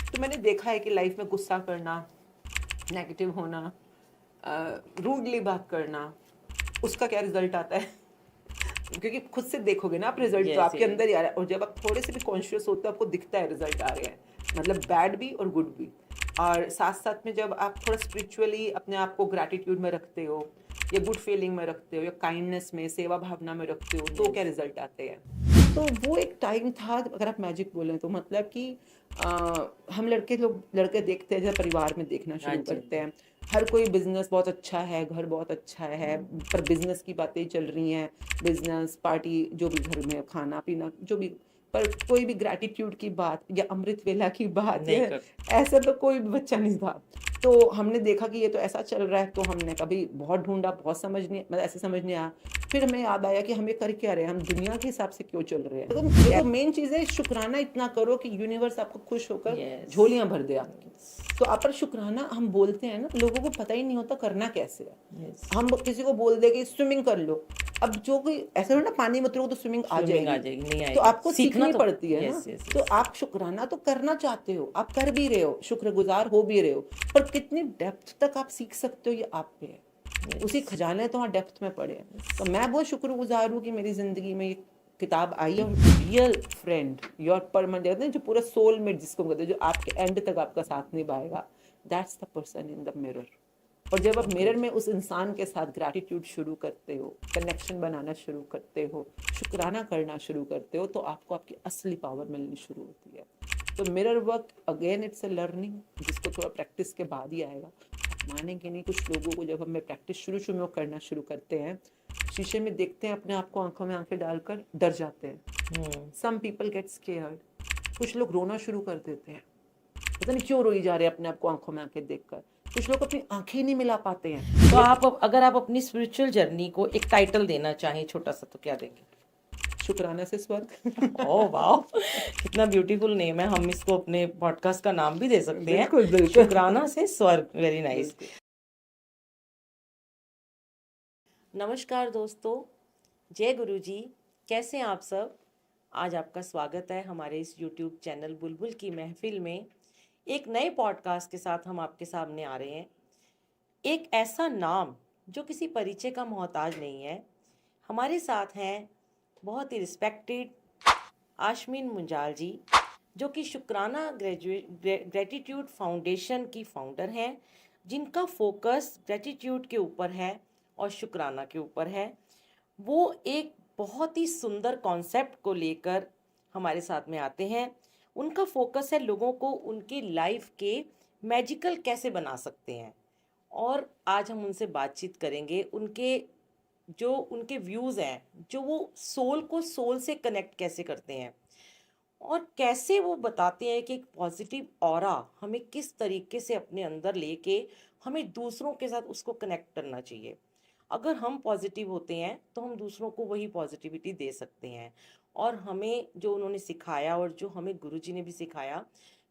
तो मैंने देखा है कि लाइफ में गुस्सा करना, नेगेटिव होना, रूडली बात करना, उसका क्या रिजल्ट आता है क्योंकि खुद से देखोगे ना आप, रिजल्ट तो यस आपके यस अंदर ही आ रहा है, और जब आप थोड़े से भी कॉन्शियस होते हो आपको दिखता है रिजल्ट आ रहे हैं, मतलब बैड भी और गुड भी। और साथ साथ में जब आप थोड़ा स्पिरिचुअली अपने आप को ग्रैटिट्यूड में रखते हो, या गुड फीलिंग में रखते हो, या काइंडनेस में, सेवा भावना में रखते हो, तो क्या यस रिजल्ट आते हैं। तो वो एक टाइम था, अगर आप मैजिक बोलें तो, मतलब कि हम लड़के देखते हैं, जैसे परिवार में देखना हाँ शुरू जी करते हैं, हर कोई बिजनेस बहुत अच्छा है, घर बहुत अच्छा है, पर बिजनेस की बातें चल रही हैं, बिजनेस पार्टी जो भी घर में खाना पीना जो भी, पर कोई भी ग्रैटिट्यूड की बात या अमृत वेला की बात नहीं या कर ऐसा तो कोई भी बच्चा नहीं था। तो हमने देखा कि ये तो ऐसा चल रहा है, तो हमने कभी बहुत ढूंढा, बहुत समझ नहीं, मतलब ऐसे समझ नहीं आया। फिर हमें याद आया कि हम ये कर क्या रहे हैं, हम दुनिया के हिसाब से क्यों चल रहे हैं। देखो मेन चीज़ है शुक्राना इतना करो कि यूनिवर्स आपको खुश होकर यस झोलियां भर दे आपकी। तो आप पर शुक्राना हम बोलते हैं ना, लोगों को पता ही नहीं होता करना कैसे है। यस हम किसी को बोल दे कि स्विमिंग कर लो, अब जो कोई ऐसा हो ना, पानी मत रहो तो स्विमिंग आ स्विमिंग आ जाएगी, जाएगी, नहीं तो आएगी, आपको सीखना सीखनी तो। पड़ती है ना। यस यस तो यस आप शुक्राना तो करना चाहते हो, आप कर भी रहे हो, शुक्रगुजार हो भी रहे हो, पर कितनी डेप्थ तक आप सीख सकते हो ये आप पे है। उसी यस खजाने तो वहाँ डेप्थ में पड़े हैं। तो मैं बहुत शुक्रगुजार हूँ कि मेरी ज़िंदगी में ये किताब आई है। रियल फ्रेंड, योर परमानेंट, जो पूरा सोलमेट जिसको कहते हैं, जो आपके एंड तक आपका साथ निभाएगा, that's the person in the mirror. और जब आप ओके मिरर में उस इंसान के साथ ग्रैटिट्यूड शुरू करते हो, कनेक्शन बनाना शुरू करते हो, शुक्राना करना शुरू करते हो, तो आपको आपकी असली पावर मिलनी शुरू होती है। तो mirror work again it's a learning, जिसको थोड़ा प्रैक्टिस के बाद ही आएगा। आप मानेंगे नहीं, कुछ लोगों को जब हमें प्रैक्टिस शुरू में करना शुरू करते हैं, शीशे में देखते हैं अपने आप को, आंखों में आंखें डालकर डर जाते हैं। सम पीपल गेट स्केयर्ड, कुछ लोग रोना शुरू कर देते हैं, पता नहीं क्यों रोई जा रहे हैं अपने आप को आंखों में आंखें देखकर। कुछ लोग अपनी आंखें ही नहीं मिला पाते हैं। तो आप अगर आप अपनी स्पिरिचुअल जर्नी को एक टाइटल देना चाहें छोटा सा, तो क्या देंगे? शुक्राना से ओह स्वर्ग। वाह, कितना ब्यूटीफुल नेम है। हम इसको अपने पॉडकास्ट का नाम भी दे सकते हैं, बिल्कुल बिल्कुल शुक्राना से स्वर्ग। Very nice. बिल्कुल। नमस्कार दोस्तों, जय गुरु जी। कैसे हैं आप सब? आज आपका स्वागत है हमारे इस यूट्यूब चैनल बुलबुल की महफिल में। एक नए पॉडकास्ट के साथ हम आपके सामने आ रहे हैं। एक ऐसा नाम जो किसी परिचय का मोहताज नहीं है। हमारे साथ हैं बहुत ही रिस्पेक्टेड आशमीन मुंजाल जी, जो कि शुक्राना ग्रेटिट्यूड फाउंडेशन की फाउंडर हैं, जिनका फोकस ग्रेटिट्यूड के ऊपर है और शुक्राना के ऊपर है। वो एक बहुत ही सुंदर कॉन्सेप्ट को लेकर हमारे साथ में आते हैं। उनका फोकस है लोगों को उनकी लाइफ के मैजिकल कैसे बना सकते हैं। और आज हम उनसे बातचीत करेंगे, उनके व्यूज़ हैं, जो वो सोल को सोल से कनेक्ट कैसे करते हैं, और कैसे वो बताते हैं कि एक पॉजिटिव ऑरा हमें किस तरीके से अपने अंदर लेके हमें दूसरों के साथ उसको कनेक्ट करना चाहिए। अगर हम पॉजिटिव होते हैं तो हम दूसरों को वही पॉजिटिविटी दे सकते हैं। और हमें जो उन्होंने सिखाया, और जो हमें गुरुजी ने भी सिखाया,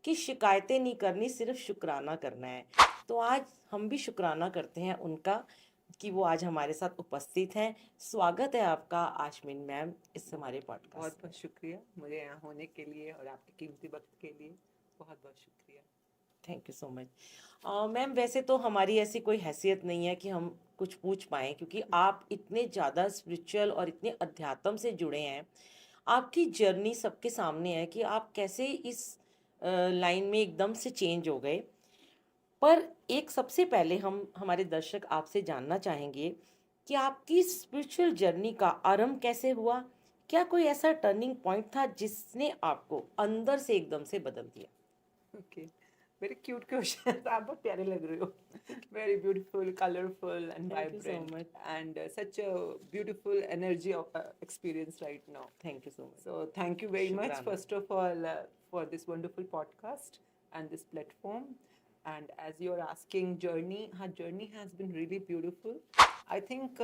कि शिकायतें नहीं करनी, सिर्फ शुक्राना करना है। तो आज हम भी शुक्राना करते हैं उनका कि वो आज हमारे साथ उपस्थित हैं। स्वागत है आपका आशमीन मैम इस हमारे बहुत पॉडकास्ट में। बहुत शुक्रिया मुझे यहाँ होने के लिए और आपके कीमती वक्त के लिए। बहुत बहुत शुक्रिया। Thank you so much. Ma'am, वैसे तो हमारी ऐसी कोई हैसियत नहीं है कि हम कुछ पूछ पाएँ, क्योंकि आप इतने ज़्यादा स्पिरिचुअल और इतने अध्यात्म से जुड़े हैं। आपकी जर्नी सबके सामने है कि आप कैसे इस लाइन में एकदम से चेंज हो गए। पर एक सबसे पहले हम हमारे दर्शक आपसे जानना चाहेंगे कि आपकी स्पिरिचुअल जर्नी का आरंभ कैसे हुआ? क्या कोई ऐसा टर्निंग पॉइंट था जिसने आपको अंदर से एकदम से बदल दिया? Okay, very cute question. आप बहुत प्यारे लग रहे हो। Very beautiful, colourful and thank you so vibrant, much. And such a beautiful energy of experience right now. Thank you so much. So thank you very much, शुक्राना। first of all, for this wonderful podcast and this platform. And as you're asking, journey, हाँ, journey has been really beautiful. I think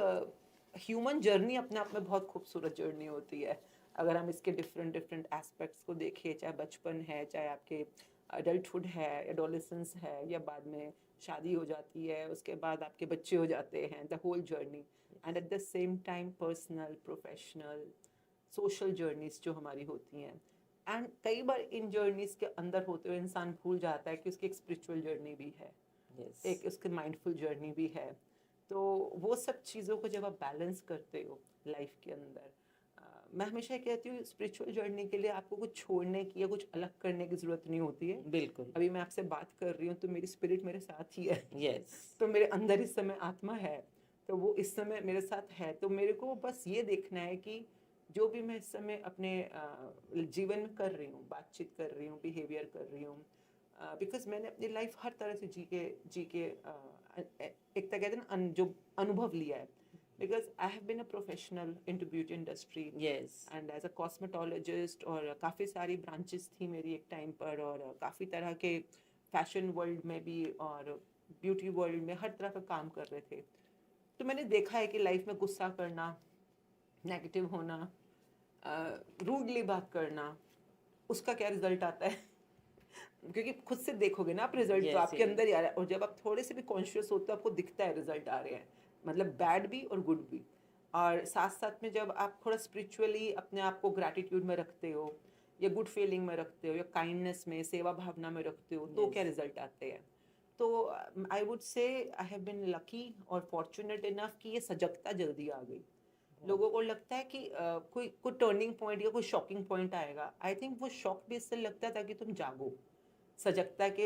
human journey अपने आप में बहुत खूबसूरत journey होती है। अगर हम इसके different different aspects को देखें, चाहे बचपन है, चाहे आपके adulthood है, adolescence है, या बाद में शादी हो जाती है, उसके बाद आपके बच्चे हो जाते हैं, the whole journey. And at the same time personal, professional, social journeys जो हमारी होती हैं, एंड कई बार इन जर्नीज के अंदर होते हुए इंसान भूल जाता है कि उसकी एक स्पिरिचुअल जर्नी भी है, यस एक उसकी माइंडफुल जर्नी भी है। तो वो सब चीज़ों को जब आप बैलेंस करते हो लाइफ के अंदर, मैं हमेशा कहती हूँ स्पिरिचुअल जर्नी के लिए आपको कुछ छोड़ने की या कुछ अलग करने की ज़रूरत नहीं होती है। बिल्कुल। अभी मैं आपसे बात कर रही हूँ तो मेरी स्पिरिट मेरे साथ ही है, यस तो मेरे अंदर इस समय आत्मा है, तो वो इस समय मेरे साथ है। तो मेरे को बस ये देखना है कि जो भी मैं इस समय अपने जीवन में कर रही हूँ, बातचीत कर रही हूँ, बिहेवियर कर रही हूँ, बिकॉज मैंने अपनी लाइफ हर तरह से जी के एक तरह कहते हैं ना जो अनुभव लिया है, because I have been a professional in to beauty industry yes and as a cosmetologist, और काफ़ी सारी ब्रांचेस थी मेरी एक टाइम पर, और काफ़ी तरह के फैशन वर्ल्ड में भी और ब्यूटी वर्ल्ड में हर तरह का काम कर रहे थे। तो मैंने देखा है कि लाइफ में गुस्सा करना, नेगेटिव होना, रूडली बात करना, उसका क्या रिजल्ट आता है क्योंकि खुद से देखोगे ना आप रिजल्ट, तो यस आपके अंदर ही आ रहा है, और जब आप थोड़े से भी कॉन्शियस होते हो आपको दिखता है रिजल्ट आ रहे हैं, मतलब बैड भी और गुड भी। और साथ साथ में जब आप थोड़ा स्पिरिचुअली अपने आप को ग्रैटिट्यूड में रखते हो, या गुड फीलिंग में रखते हो, या काइंडनेस में, सेवा भावना में रखते हो, तो क्या यस रिजल्ट आते हैं। तो I would say I have been lucky और फॉर्चुनेट इनफ कि ये सजगता जल्दी आ गई। लोगों को लगता है कि कोई टर्निंग पॉइंट या कोई शॉकिंग पॉइंट आएगा, आई थिंक वो शॉक भी इससे लगता था कि तुम जागो, सजगता के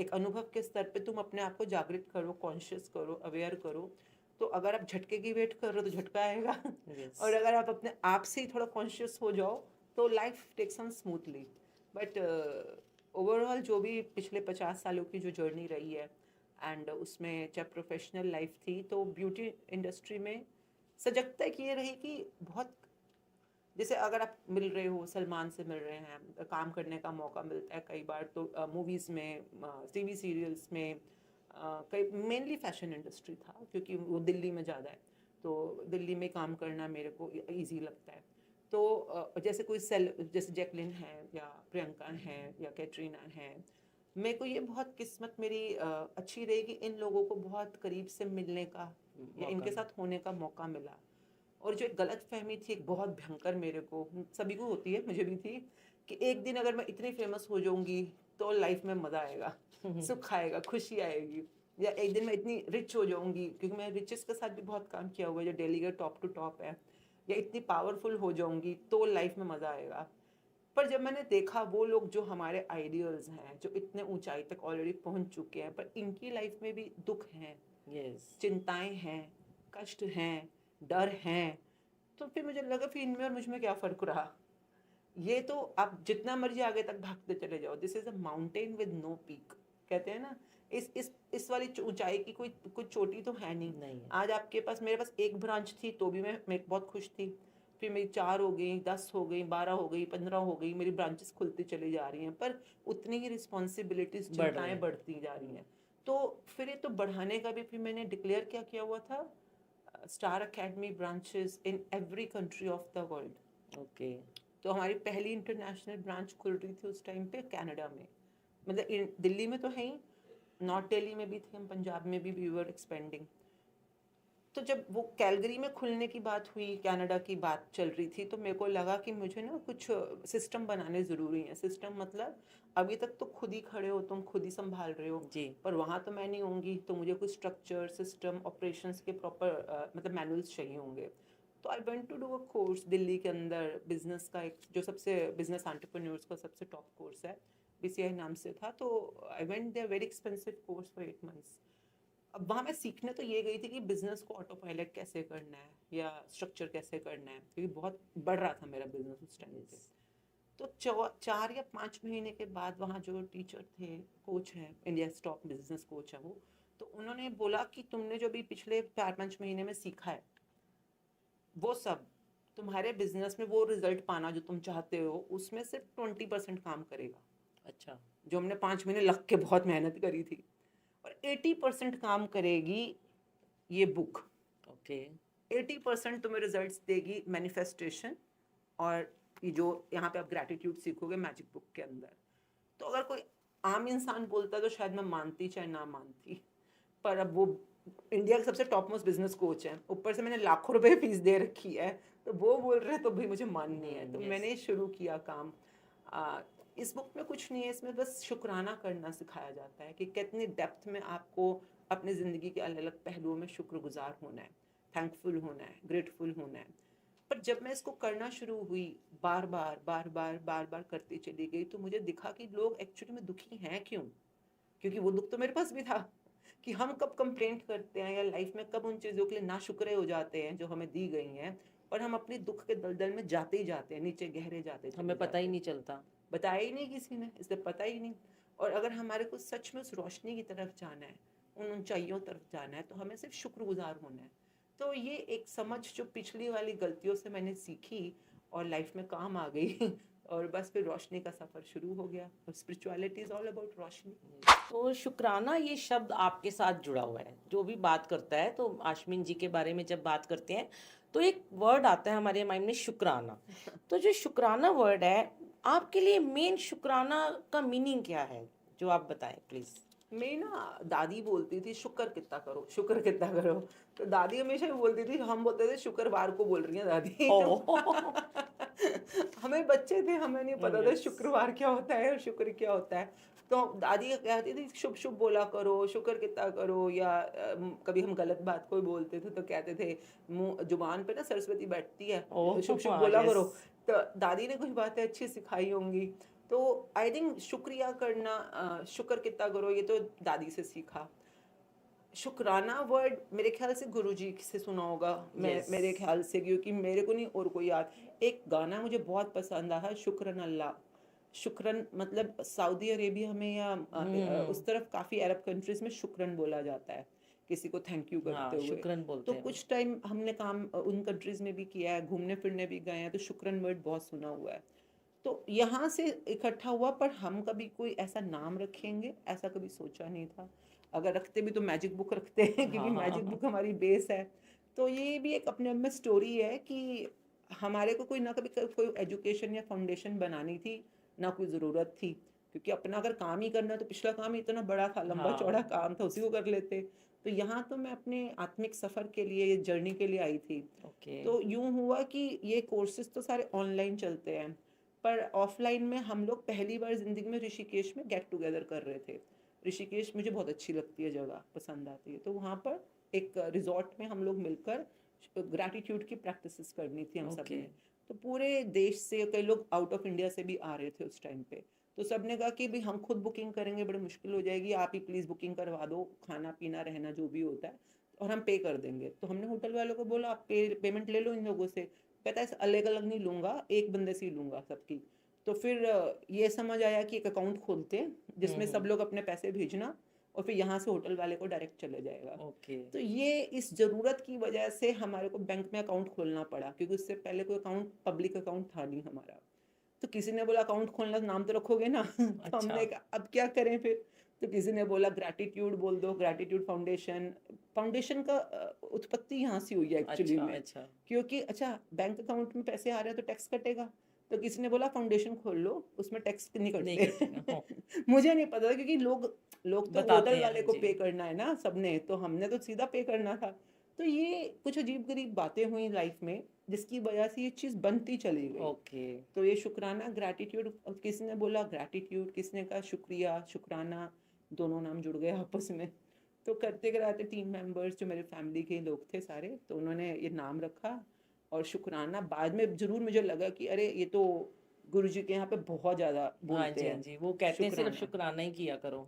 एक अनुभव के स्तर पे तुम अपने आप को जागृत करो, कॉन्शियस करो, अवेयर करो। तो अगर आप झटके की वेट कर रहे हो तो झटका आएगा यस और अगर आप अपने आप से ही थोड़ा कॉन्शियस हो जाओ तो life takes on smoothly. But overall जो भी पिछले 50 सालों की जो जर्नी रही है, एंड उसमें जब प्रोफेशनल लाइफ थी तो ब्यूटी इंडस्ट्री में सजगता की ये रही कि बहुत, जैसे अगर आप मिल रहे हो, सलमान से मिल रहे हैं, काम करने का मौका मिलता है कई बार, तो मूवीज़ में, टीवी सीरियल्स में, कई मेनली फैशन इंडस्ट्री था क्योंकि वो दिल्ली में ज़्यादा है, तो दिल्ली में काम करना मेरे को इजी लगता है। तो जैसे कोई जैसे जैकलिन है या प्रियंका है या कैटरीना है, मेरे को ये बहुत किस्मत मेरी अच्छी रही कि इन लोगों को बहुत करीब से मिलने का या मौका इनके मिला। साथ होने का मौका मिला। और जो एक गलत फहमी थी एक बहुत भयंकर, मेरे को, सभी को होती है, मुझे भी थी, कि एक दिन अगर मैं इतनी फेमस हो जाऊंगी तो लाइफ में मज़ा आएगा, सुख आएगा, खुशी आएगी, या एक दिन मैं इतनी रिच हो जाऊंगी, क्योंकि मैं रिचेस के साथ भी बहुत काम किया हुआ है जो डेली के टॉप टू टॉप है, या इतनी पावरफुल हो जाऊंगी तो लाइफ में मज़ा आएगा। पर जब मैंने देखा वो लोग जो हमारे आइडियल्स हैं, जो इतने ऊंचाई तक ऑलरेडी पहुंच चुके हैं, पर इनकी लाइफ में भी दुख हैं, यस चिंताएं हैं, कष्ट हैं, डर हैं, तो फिर मुझे लगा फिर इनमें और मुझ में क्या फ़र्क रहा। ये तो आप जितना मर्जी आगे तक भागते चले जाओ, this is a mountain with no peak, कहते हैं ना, इस वाली ऊंचाई की कोई कोई चोटी तो है नहीं। नहीं है। आज आपके पास, मेरे पास एक ब्रांच थी तो भी मैं बहुत खुश थी, फिर मेरी 4 हो गई, 10 हो गई, 12 हो गई, 15 हो गई, मेरी ब्रांचेस खुलती चली जा रही हैं, पर उतनी ही रिस्पॉन्सिबिलिटीज, बढ़ रहे चिंताएं हैं। बढ़ती जा रही हैं। तो फिर ये तो बढ़ाने का भी फिर मैंने डिक्लेयर क्या किया हुआ था, star academy branches in every country of the world. Okay तो हमारी पहली इंटरनेशनल ब्रांच खुल रही थी उस टाइम पे कनाडा में, मतलब दिल्ली में तो है ही, नॉर्थ दिल्ली में भी थे हम, पंजाब में भी वी वर एक्सपेंडिंग। तो जब वो कैलगरी में खुलने की बात हुई, कनाडा की बात चल रही थी, तो मेरे को लगा कि मुझे ना कुछ सिस्टम बनाने ज़रूरी हैं। सिस्टम मतलब अभी तक तो खुद ही खड़े हो, तुम खुद ही संभाल रहे हो, जी पर वहाँ तो मैं नहीं होंगी, तो मुझे कुछ स्ट्रक्चर, सिस्टम, ऑपरेशंस के प्रॉपर मतलब मैनुअल्स चाहिए होंगे। तो I went to do a course Delhi के अंदर, बिजनेस का एक जो सबसे बिजनेस एंटरप्रेन्योर्स का सबसे टॉप कोर्स है, बीसीआई नाम से था। तो I went there, very expensive course for 8 months. अब वहाँ मैं सीखने तो ये गई थी कि बिजनेस को ऑटो पायलट कैसे करना है या स्ट्रक्चर कैसे करना है, क्योंकि बहुत बढ़ रहा था मेरा बिजनेस उस टाइम पे। यस तो 4 या 5 महीने के बाद वहाँ जो टीचर थे, कोच हैं, इंडिया टॉप बिजनेस कोच है वो, तो उन्होंने बोला कि तुमने जो भी पिछले 4-5 महीने में सीखा है वो सब तुम्हारे बिजनेस में वो रिजल्ट पाना जो तुम चाहते हो उसमें सिर्फ 20% काम करेगा। अच्छा जो हमने 5 महीने लग के बहुत मेहनत करी थी, और 80% काम करेगी ये बुक। ओके 80% तुम्हें रिजल्ट्स देगी मैनिफेस्टेशन, और ये जो यहाँ पे आप ग्रैटिट्यूड सीखोगे मैजिक बुक के अंदर। तो अगर कोई आम इंसान बोलता तो शायद मैं मानती चाहे ना मानती, पर अब वो इंडिया के सबसे टॉप मोस्ट बिजनेस कोच हैं, ऊपर से मैंने लाखों रुपए फीस दे रखी है, तो वो बोल रहे तो भाई मुझे माननी है, तो यस मैंने शुरू किया काम। इस बुक में कुछ नहीं है, इसमें बस शुक्राना करना सिखाया जाता है कि कितनी डेप्थ में आपको अपनी ज़िंदगी के अलग अलग पहलुओं में शुक्रगुजार होना है, थैंकफुल होना है, ग्रेटफुल होना है। पर जब मैं इसको करना शुरू हुई, बार बार बार बार बार बार करती चली गई, तो मुझे दिखा कि लोग एक्चुअली में दुखी हैं क्यों। क्योंकि वो दुख तो मेरे पास भी था कि हम कब कंप्लेंट करते हैं या लाइफ में कब उन चीज़ों के लिए नाशुक्रे हो जाते हैं जो हमें दी गई हैं, और हम अपने दुख के दलदल में जाते ही जाते हैं, नीचे गहरे जाते चले हमें पता ही जाते नहीं हैं। चलता। बताया ही नहीं किसी ने, इसलिए पता ही नहीं। और अगर हमारे को सच में उस रोशनी की तरफ जाना है, उन ऊंचाइयों तरफ जाना है, तो हमें सिर्फ शुक्रगुजार होना है। तो ये एक समझ जो पिछली वाली गलतियों से मैंने सीखी और लाइफ में काम आ गई और बस फिर रोशनी का सफ़र शुरू हो गया। और स्पिरिचुअलिटी इज़ ऑल अबाउट रोशनी। तो शुक्राना ये शब्द आपके साथ जुड़ा हुआ है, जो भी बात करता है तो आशमीन जी के बारे में जब बात करते हैं तो एक वर्ड आता है हमारे माइंड में, शुक्राना। तो जो शुक्राना वर्ड है, आपके लिए मेन शुक्राना का मीनिंग क्या है, जो आप बताएं प्लीज। मेरी ना दादी बोलती थी शुक्र कितना करो, शुक्र कितना करो। तो दादी हमेशा ही बोलती थी, हम बोलते थे शुक्रवार को बोल रही हैं दादी। ओह। तो हमें बच्चे थे, हमें नहीं पता था यस। शुक्रवार क्या होता है और शुक्र क्या होता है। तो दादी कहती थी शुभ शुभ बोला करो, शुक्र कितना करो। या कभी हम गलत बात कोई बोलते थे तो कहते थे मुंह जुबान पे ना सरस्वती बैठती है, ओह, तो शुभ शुभ हाँ, बोला यस। करो। तो दादी ने कुछ बातें अच्छी सिखाई होंगी। तो आई थिंक शुक्रिया करना, शुक्र कितना करो, ये तो दादी से सीखा। शुक्राना वर्ड मेरे ख्याल से गुरुजी से सुना होगा, मैं यस। मेरे ख्याल से, क्योंकि मेरे को नहीं और कोई याद। एक गाना मुझे बहुत पसंद आया, शुक्रन अल्लाह। शुक्रन मतलब सऊदी अरेबिया में या उस तरफ काफ़ी अरब कंट्रीज में शुक्रन बोला जाता है किसी को थैंक यू करते हाँ, हुए। शुक्रन तो बोलते हैं वो। कुछ टाइम हमने काम उन कंट्रीज में भी किया है, घूमने फिरने भी गए हैं, तो शुक्रन वर्ड बहुत सुना हुआ है। तो यहाँ से इकट्ठा हुआ, पर हम कभी कोई ऐसा नाम रखेंगे ऐसा कभी सोचा नहीं था। अगर रखते भी तो मैजिक बुक रखते हैं क्योंकि हाँ, हाँ, मैजिक हाँ। बुक हमारी बेस है। तो ये भी एक अपने आप में स्टोरी है कि हमारे को कोई ना कभी कोई एजुकेशन या फाउंडेशन बनानी थी, ना कोई ज़रूरत थी। क्योंकि अपना अगर काम ही करना, तो पिछला काम ही इतना बड़ा था, लंबा चौड़ा हाँ। काम था, उसी को कर लेते। तो यहाँ तो मैं अपने आत्मिक सफ़र के लिए, जर्नी के लिए आई थी। ओके। तो यूँ हुआ कि ये कोर्सेज तो सारे ऑनलाइन चलते हैं, पर ऑफलाइन में हम लोग पहली बार ज़िंदगी में ऋषिकेश में गेट टुगेदर कर रहे थे। ऋषिकेश मुझे बहुत अच्छी लगती है जगह, पसंद आती है। तो वहाँ पर एक रिजॉर्ट में हम लोग मिलकर ग्रैटिट्यूड की प्रैक्टिसेस करनी थी हम सब ओके। ने। तो पूरे देश से कई लोग आउट ऑफ इंडिया से भी आ रहे थे उस टाइम पे। तो सब ने कहा कि भाई हम खुद बुकिंग करेंगे, बड़ी मुश्किल हो जाएगी, आप ही प्लीज़ बुकिंग करवा दो, खाना पीना रहना जो भी होता है, और हम पे कर देंगे। तो हमने होटल वालों को बोला आप पेमेंट ले लो इन लोगों से। कहता है अलग अलग नहीं लूँगा, एक बंदे से ही लूँगा सबकी। तो फिर ये समझ आया कि एक अकाउंट खोलते हैं जिसमें सब लोग अपने पैसे भेजना, और फिर यहाँ से होटल वाले को डायरेक्ट चले जाएगा। ओके। तो ये इस ज़रूरत की वजह से हमारे को बैंक में अकाउंट खोलना पड़ा, क्योंकि उससे पहले कोई अकाउंट, पब्लिक अकाउंट था नहीं हमारा। तो किसी ने बोला अकाउंट खोलना तो नाम तो रखोगे ना। तो अच्छा। हमने कहा अब क्या करें फिर। तो किसी ने बोला ग्रैटिट्यूड बोल दो, ग्रैटिट्यूड फाउंडेशन। फाउंडेशन का उत्पत्ति यहाँ से हुई है एक्चुअली अच्छा। में। अच्छा। क्योंकि अच्छा बैंक अकाउंट में पैसे आ रहे हैं तो टैक्स कटेगा। तो किसी ने बोला फाउंडेशन खोल लो, उसमें टैक्स नहीं नहीं कटते। कटेगा, हाँ। मुझे नहीं पता था, क्योंकि लोग लोग तो बताते होटल हैं, हाँ वाले को जी। पे करना है ना सबने, तो हमने तो सीधा पे करना था। तो ये कुछ अजीब गरीब बातें हुई लाइफ में, जिसकी वजह से ये चीज़ बनती चली गई। ओके। तो ये शुक्राना, ग्रैटिट्यूड, किसी ने बोला ग्रैटिट्यूड, किसी ने कहा शुक्रिया, शुक्राना, दोनों नाम जुड़ गए आपस में। तो करते कराते टीम मेंबर्स जो मेरे फैमिली के लोग थे सारे, तो उन्होंने ये नाम रखा। और शुक्राना बाद में ज़रूर मुझे लगा कि अरे ये तो गुरुजी के यहाँ पे बहुत ज़्यादा हाँ बोलते जी, हाँ हैं जी, वो कहते हैं सिर्फ शुक्राना। शुक्राना ही किया करो।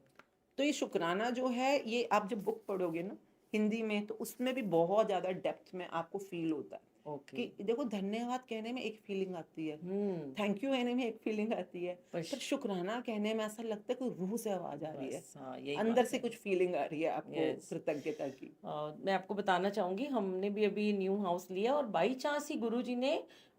तो ये शुक्राना जो है, ये आप जब बुक पढ़ोगे ना हिंदी में, तो उसमें भी बहुत ज़्यादा डेप्थ में आपको फील होता है ओके। कि देखो धन्यवाद कहने में एक फीलिंग आती है, हम्म। थैंक यू कहने में एक फीलिंग आती है, बस। पर शुक्राना कहने में ऐसा लगता है कि रूह से आवाज़ आ रही है, बस, हाँ, यही अंदर बात से है। कुछ फीलिंग आ रही है आपको यस। कृतज्ञता की। मैं आपको बताना चाहूँगी, हमने भी अभी न्यू हाउस लिया और बाई चांस ही गुरुजी ने,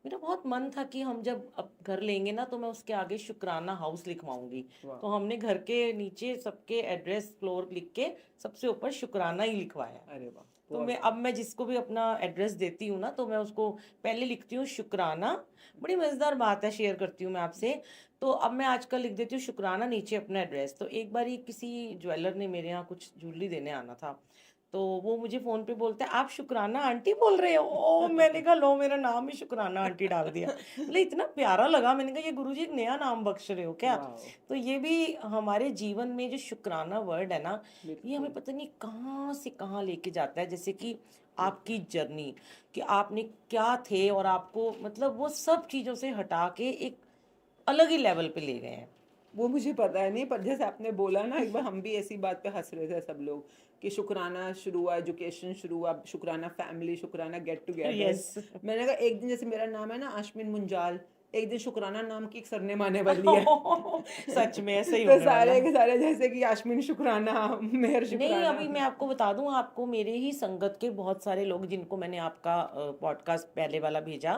मेरा बहुत मन था कि हम जब अब घर लेंगे ना तो मैं उसके आगे शुक्राना हाउस लिखवाऊंगी। वाह। तो हमने घर के नीचे सबके एड्रेस फ्लोर लिख के सबसे ऊपर शुक्राना ही लिखवाया। अरे वाह, तो बहुत अब मैं जिसको भी अपना एड्रेस देती हूँ ना, तो मैं उसको पहले लिखती हूँ शुक्राना। बड़ी मज़ेदार बात है, शेयर करती हूँ मैं आपसे। तो अब मैं आजकल लिख देती हूँ शुक्राना, नीचे अपना एड्रेस। तो एक बार ही किसी ज्वेलर ने मेरे यहाँ कुछ ज्वेलरी देने आना था, तो वो मुझे फोन पे बोलते हैं आप शुक्राना आंटी बोल रहे हो। ओ मैंने कहा लो मेरा नाम ही शुक्राना आंटी डाल दिया। मतलब इतना प्यारा लगा, मैंने कहा ये गुरुजी एक नया नाम बख्श रहे हो क्या। वाओ, तो ये भी हमारे जीवन में जो शुक्राना वर्ड है ना, ये हमें बिल्कुल पता नहीं कहाँ से कहाँ लेके जाता है। जैसे कि आपकी जर्नी, कि आपने क्या थे और आपको मतलब वो सब चीज़ों से हटा के एक अलग ही लेवल पे ले गए हैं। वो मुझे पता है नहीं, पर जैसे आपने बोला ना, एक बार हम भी ऐसी बात पे हंस रहे थे सब लोग कि शुक्राना शुरू हुआ, एजुकेशन शुरू हुआ, शुक्राना फैमिली, शुक्राना गेट टुगेदर्स। यस। मैंने कहा एक दिन, जैसे मेरा नाम है ना आशमीन मुंजाल, एक दिन शुक्राना नाम की एक सरनेम आने वाली है। सच में ऐसा ही तो होने वाला सारे है। के सारे जैसे कि यास्मीन शुक्राना, मेहर नहीं, शुक्राना। अभी मैं आपको बता दूं, आपको मेरे ही संगत के बहुत सारे लोग जिनको मैंने आपका पॉडकास्ट पहले वाला भेजा,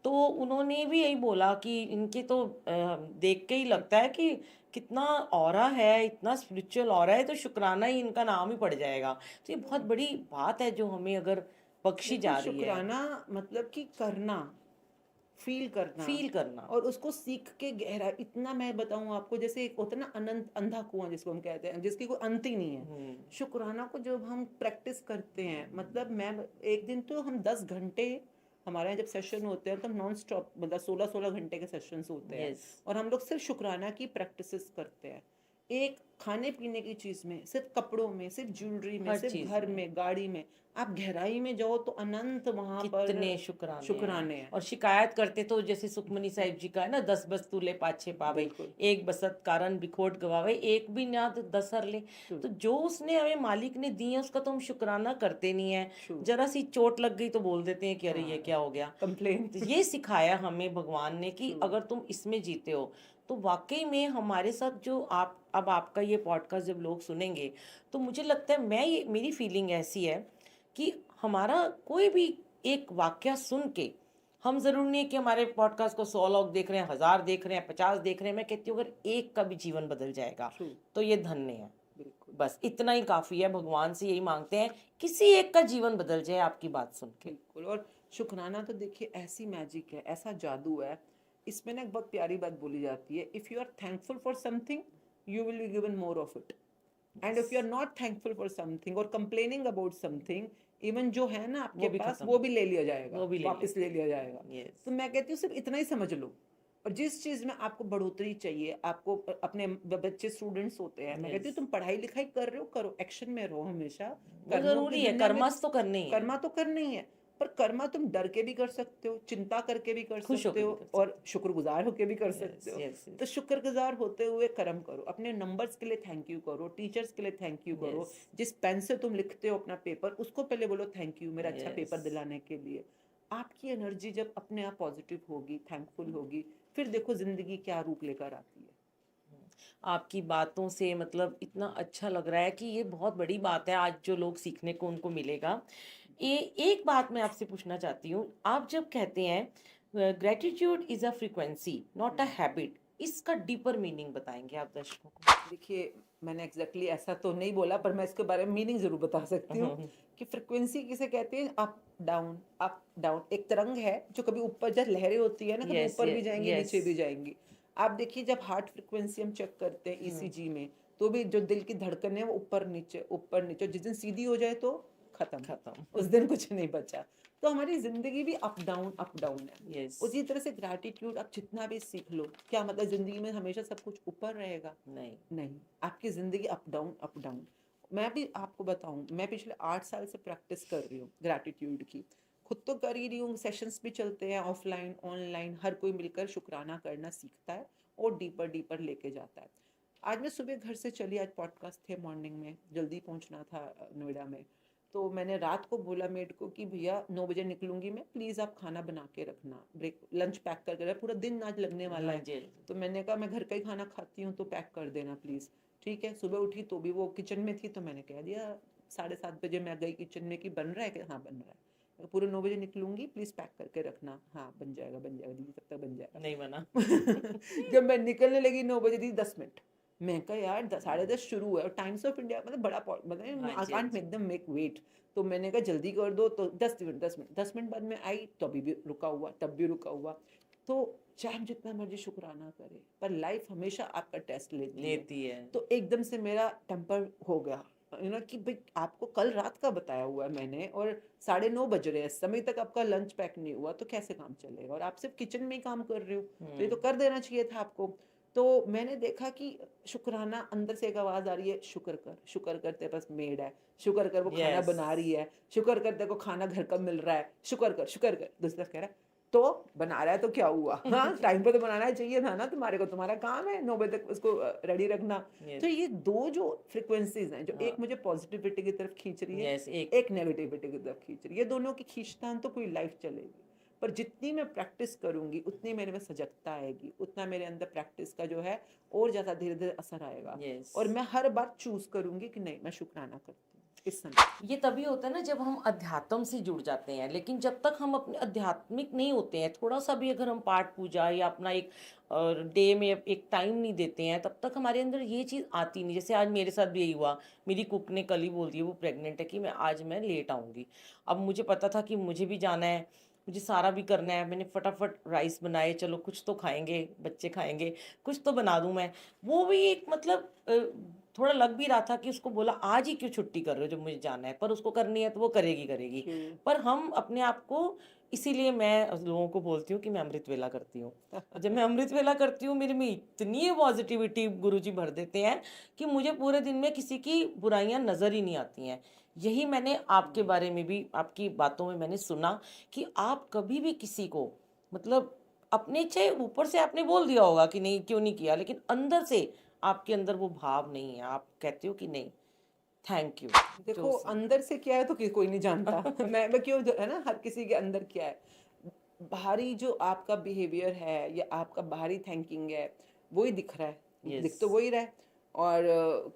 तो उन्होंने भी यही बोला कि इनके तो देख के ही लगता है कि कितना ऑरा है, इतना स्पिरिचुअल ऑरा है, तो शुक्राना ही इनका नाम ही पड़ जाएगा। तो ये बहुत बड़ी बात है जो हमें अगर बख्शी देखो जा रही है। शुक्राना मतलब कि करना, फील करना, फील करना। और उसको सीख के गहरा, इतना मैं बताऊं आपको, जैसे एक होता है ना अनंत अंधा कुआं जिसको हम कहते हैं, जिसकी कोई अंत ही नहीं है। हम्म। शुक्राना को जब हम प्रैक्टिस करते हैं, मतलब मैं एक दिन तो हम 10 घंटे, हमारे यहाँ जब सेशन होते हैं तो नॉन स्टॉप, मतलब 16-16 घंटे के सेशंस होते हैं, यस। और हम लोग सिर्फ शुक्राना की प्रैक्टिसेस करते हैं। एक खाने पीने की चीज में, सिर्फ कपड़ों में, सिर्फ ज्वेलरी में, हर सिर्फ चीज घर में में, गाड़ी में, आप गहराई में जाओ तो अनंत वहां पर कितने शुक्राने हैं। शुक्राने हैं। और शिकायत करते तो जैसे सुखमनी साहिब जी का है ना, 10 बस तूले पाछे पावे, बिल्कुल एक बसत कारण बिखोट गवावे, एक भी ना तो 10 हर ले। ट्रू, तो जो उसने हमें मालिक ने दी है उसका तो हम शुक्राना करते नहीं है। ट्रू। जरा सी चोट लग गई तो बोल देते हैं कि अरे ये हाँ, क्या हो गया। कंप्लेन। तो ये सिखाया हमें भगवान ने कि ट्रू, अगर तुम इसमें जीते हो तो वाकई में हमारे साथ जो आप अब आपका ये पॉडकास्ट जब लोग सुनेंगे, तो मुझे लगता है, मैं ये मेरी फीलिंग ऐसी है कि हमारा कोई भी एक वाक्य सुन के, हम जरूर नहीं है कि हमारे पॉडकास्ट को 100 लोग देख रहे हैं, 1000 देख रहे हैं, 50 देख रहे हैं, मैं कहती हूँ अगर एक का भी जीवन बदल जाएगा ट्रू, तो ये धन्य है। बिल्कुल, बस इतना ही काफी है, भगवान से यही मांगते हैं किसी एक का जीवन बदल जाए आपकी बात सुन के। बिल्कुल। और शुक्राना तो देखिए ऐसी मैजिक है, ऐसा जादू है, इसमें ना एक बहुत प्यारी बात बोली जाती है, if you are thankful for something you will be given more of it, and if you are not thankful for something और कंप्लेनिंग अबाउट समथिंग, इवन जो है ना आपके वो भी पास, खत्म, वो भी ले लिया जाएगा, वो भी ले वापस ले लेंगे। लिया जाएगा। यस। तो मैं कहती हूँ सिर्फ इतना ही समझ लो, और जिस चीज़ में आपको बढ़ोतरी चाहिए, आपको अपने बच्चे स्टूडेंट्स होते हैं, मैं कहती हूँ यस, तुम पढ़ाई लिखाई कर रहे हो, करो, एक्शन में रहो हमेशा, वो कर्मों की जरूरी है, दुनिया में, कर्मस तो करने ही है। कर्मा तो करना ही है। पर कर्मा तुम डर के भी कर सकते हो, चिंता करके भी कर खुश सकते होकर हो, भी कर और सकते शुक्रगुजार होके भी कर हैं। सकते यस हो। यस तो यस शुक्रगुजार होते हुए कर्म करो, अपने नंबर्स के लिए थैंक यू करो, टीचर्स के लिए थैंक यू करो, यस जिस पेन से तुम लिखते हो अपना पेपर, उसको पहले बोलो थैंक यू मेरा अच्छा यस। पेपर दिलाने के लिए। आपकी एनर्जी जब अपने आप पॉजिटिव होगी, थैंकफुल होगी, फिर देखो जिंदगी क्या रूप लेकर आती है। आपकी बातों से मतलब इतना अच्छा लग रहा है कि ये बहुत बड़ी बात है, आज जो लोग सीखने को उनको मिलेगा। ये एक बात मैं आपसे पूछना चाहती हूँ, आप जब कहते हैं gratitude is a frequency not a habit, इसका डीपर मीनिंग बताएंगे आप दर्शकों देखिए मैंने एग्जैक्टली ऐसा तो नहीं बोला, पर मैं इसके बारे में मीनिंग जरूर बता सकती हूँ को? कि फ्रिक्वेंसी किसे कहते हैं, अप डाउन, अप डाउन, एक तरंग है जो कभी ऊपर, जब लहरें होती है ना, कभी यस ऊपर भी जाएंगी यस। नीचे भी जाएंगी। आप देखिए जब हार्ट फ्रिक्वेंसी हम चेक करते हैं ईसीजी में, तो भी जो दिल की धड़कन है वो ऊपर नीचे, जिस दिन सीधी हो जाए तो खत्म, खत्म। उस दिन कुछ नहीं बचा। तो हमारी जिंदगी भी अप डाउन है। यस। उसी तरह से ग्रैटिट्यूड आप जितना भी सीख लो, क्या मतलब जिंदगी में हमेशा सब कुछ ऊपर रहेगा? नहीं। नहीं, आपकी ज़िंदगी अप डाउन अप डाउन। मैं भी आपको बताऊं, मैं पिछले 8 साल से प्रैक्टिस कर रही हूँ ग्रैटिट्यूड की, खुद तो कर ही रही हूँ, सेशंस भी चलते हैं ऑफलाइन ऑनलाइन, हर कोई मिलकर शुक्राना करना सीखता है और डीपर डीपर लेके जाता है। आज मैं सुबह घर से चली, आज पॉडकास्ट थे मॉर्निंग में, जल्दी पहुंचना था नोएडा में, तो मैंने रात को बोला मेड को कि भैया 9 बजे निकलूंगी मैं, प्लीज़ आप खाना बना के रखना, ब्रेक लंच पैक करके रख, पूरा दिन आज लगने वाला हाँ है। जी। तो मैंने कहा मैं घर का ही खाना खाती हूँ तो पैक कर देना प्लीज़। ठीक है, सुबह उठी तो भी वो किचन में थी, तो मैंने कह दिया 7:30 बजे मैं गई किचन में कि बन रहा है, कि हाँ बन रहा है, पूरे 9 बजे निकलूंगी, प्लीज़ पैक करके रखना, हाँ बन जाएगा दीदी, तब तक बन जाएगा। नहीं बना। जब मैं निकलने लगी 9 बजे, दीदी 10 मिनट, मैं कहा यार 10, 10:30 शुरू है, और टाइम्स ऑफ इंडिया मतलब बड़ा मतलब हाँ आई जी हाँ कांट जी। Make them make wait. तो मैंने कहा जल्दी कर दो, तो 10 मिनट 10 मिनट 10 मिनट बाद में आई, तो अभी भी रुका हुआ, तब भी रुका हुआ। तो चाहे हम जितना मर्जी शुक्राना करें, पर लाइफ हमेशा आपका टेस्ट लेती है। लेती है। तो एकदम से मेरा टेम्पर हो गया, कि भाई आपको कल रात का बताया हुआ है मैंने, और 9:30 बज रहे हैं, इस समय तक आपका लंच पैक नहीं हुआ, तो कैसे काम चलेगा? और आप सिर्फ किचन में ही काम कर रहे हो, तो ये तो कर देना चाहिए था आपको। तो मैंने देखा कि शुक्राना, अंदर से एक आवाज आ रही है, शुक्र कर तेरे पास मेड है, शुक्र कर वो खाना यस, बना रही है, शुक्र कर तेरे को खाना घर का मिल रहा है, शुक्र कर। दूसरा कह रहा है तो बना रहा है तो क्या हुआ, हाँ टाइम पे तो बनाना चाहिए था ना, तुम्हारे को तुम्हारा काम है 9 बजे तक उसको रेडी रखना। तो यस, ये दो जो फ्रिक्वेंसीज हैं, जो हाँ, एक मुझे पॉजिटिविटी की तरफ खींच रही है, यस, एक एक नेगेटिविटी की तरफ खींच रही है, ये दोनों की खींचतान तो पूरी लाइफ चलेगी। पर जितनी मैं प्रैक्टिस करूंगी उतनी मेरे में सजगता आएगी, उतना मेरे अंदर प्रैक्टिस का जो है और ज्यादा धीरे धीरे असर आएगा, यस। और मैं हर बार चूज करूंगी कि नहीं, मैं शुक्राना करती हूँ इस समय। ये तभी होता है ना जब हम अध्यात्म से जुड़ जाते हैं, लेकिन जब तक हम अपने आध्यात्मिक नहीं होते हैं, थोड़ा सा भी अगर हम पाठ पूजा या अपना एक डे में एक टाइम नहीं देते हैं, तब तक हमारे अंदर ये चीज़ आती नहीं। जैसे आज मेरे साथ भी यही हुआ, मेरी कुक ने कल ही बोल दिया, वो प्रेग्नेंट है, कि मैं लेट आऊँगी। अब मुझे पता था कि मुझे भी जाना है, मुझे सारा भी करना है। मैंने फटाफट राइस बनाए, चलो कुछ तो खाएंगे, बच्चे खाएंगे, कुछ तो बना दूं मैं। वो भी एक मतलब थोड़ा लग भी रहा था कि उसको बोला आज ही क्यों छुट्टी कर रहे हो जब मुझे जाना है, पर उसको करनी है तो वो करेगी करेगी। क्यों? पर हम अपने आप को, इसीलिए मैं लोगों को बोलती हूँ कि मैं अमृत वेला करती हूँ। जब मैं अमृत वेला करती हूँ, मेरे में इतनी पॉजिटिविटी गुरुजी भर देते हैं कि मुझे पूरे दिन में किसी की बुराइयां नजर ही नहीं आती हैं। यही मैंने आपके बारे में भी, आपकी बातों में मैंने सुना कि आप कभी भी किसी को, मतलब अपने, चाहे ऊपर से आपने बोल दिया होगा कि नहीं क्यों नहीं किया, लेकिन अंदर से आपके अंदर वो भाव नहीं है, आप कहते हो कि नहीं, थैंक यू जो देखो अंदर से क्या है तो कोई नहीं जानता। मैं क्यों, है ना, हर किसी के अंदर क्या है, बाहरी जो आपका बिहेवियर है या आपका बाहरी थिंकिंग है, वही दिख रहा है, यस, दिख तो वही रहा है। और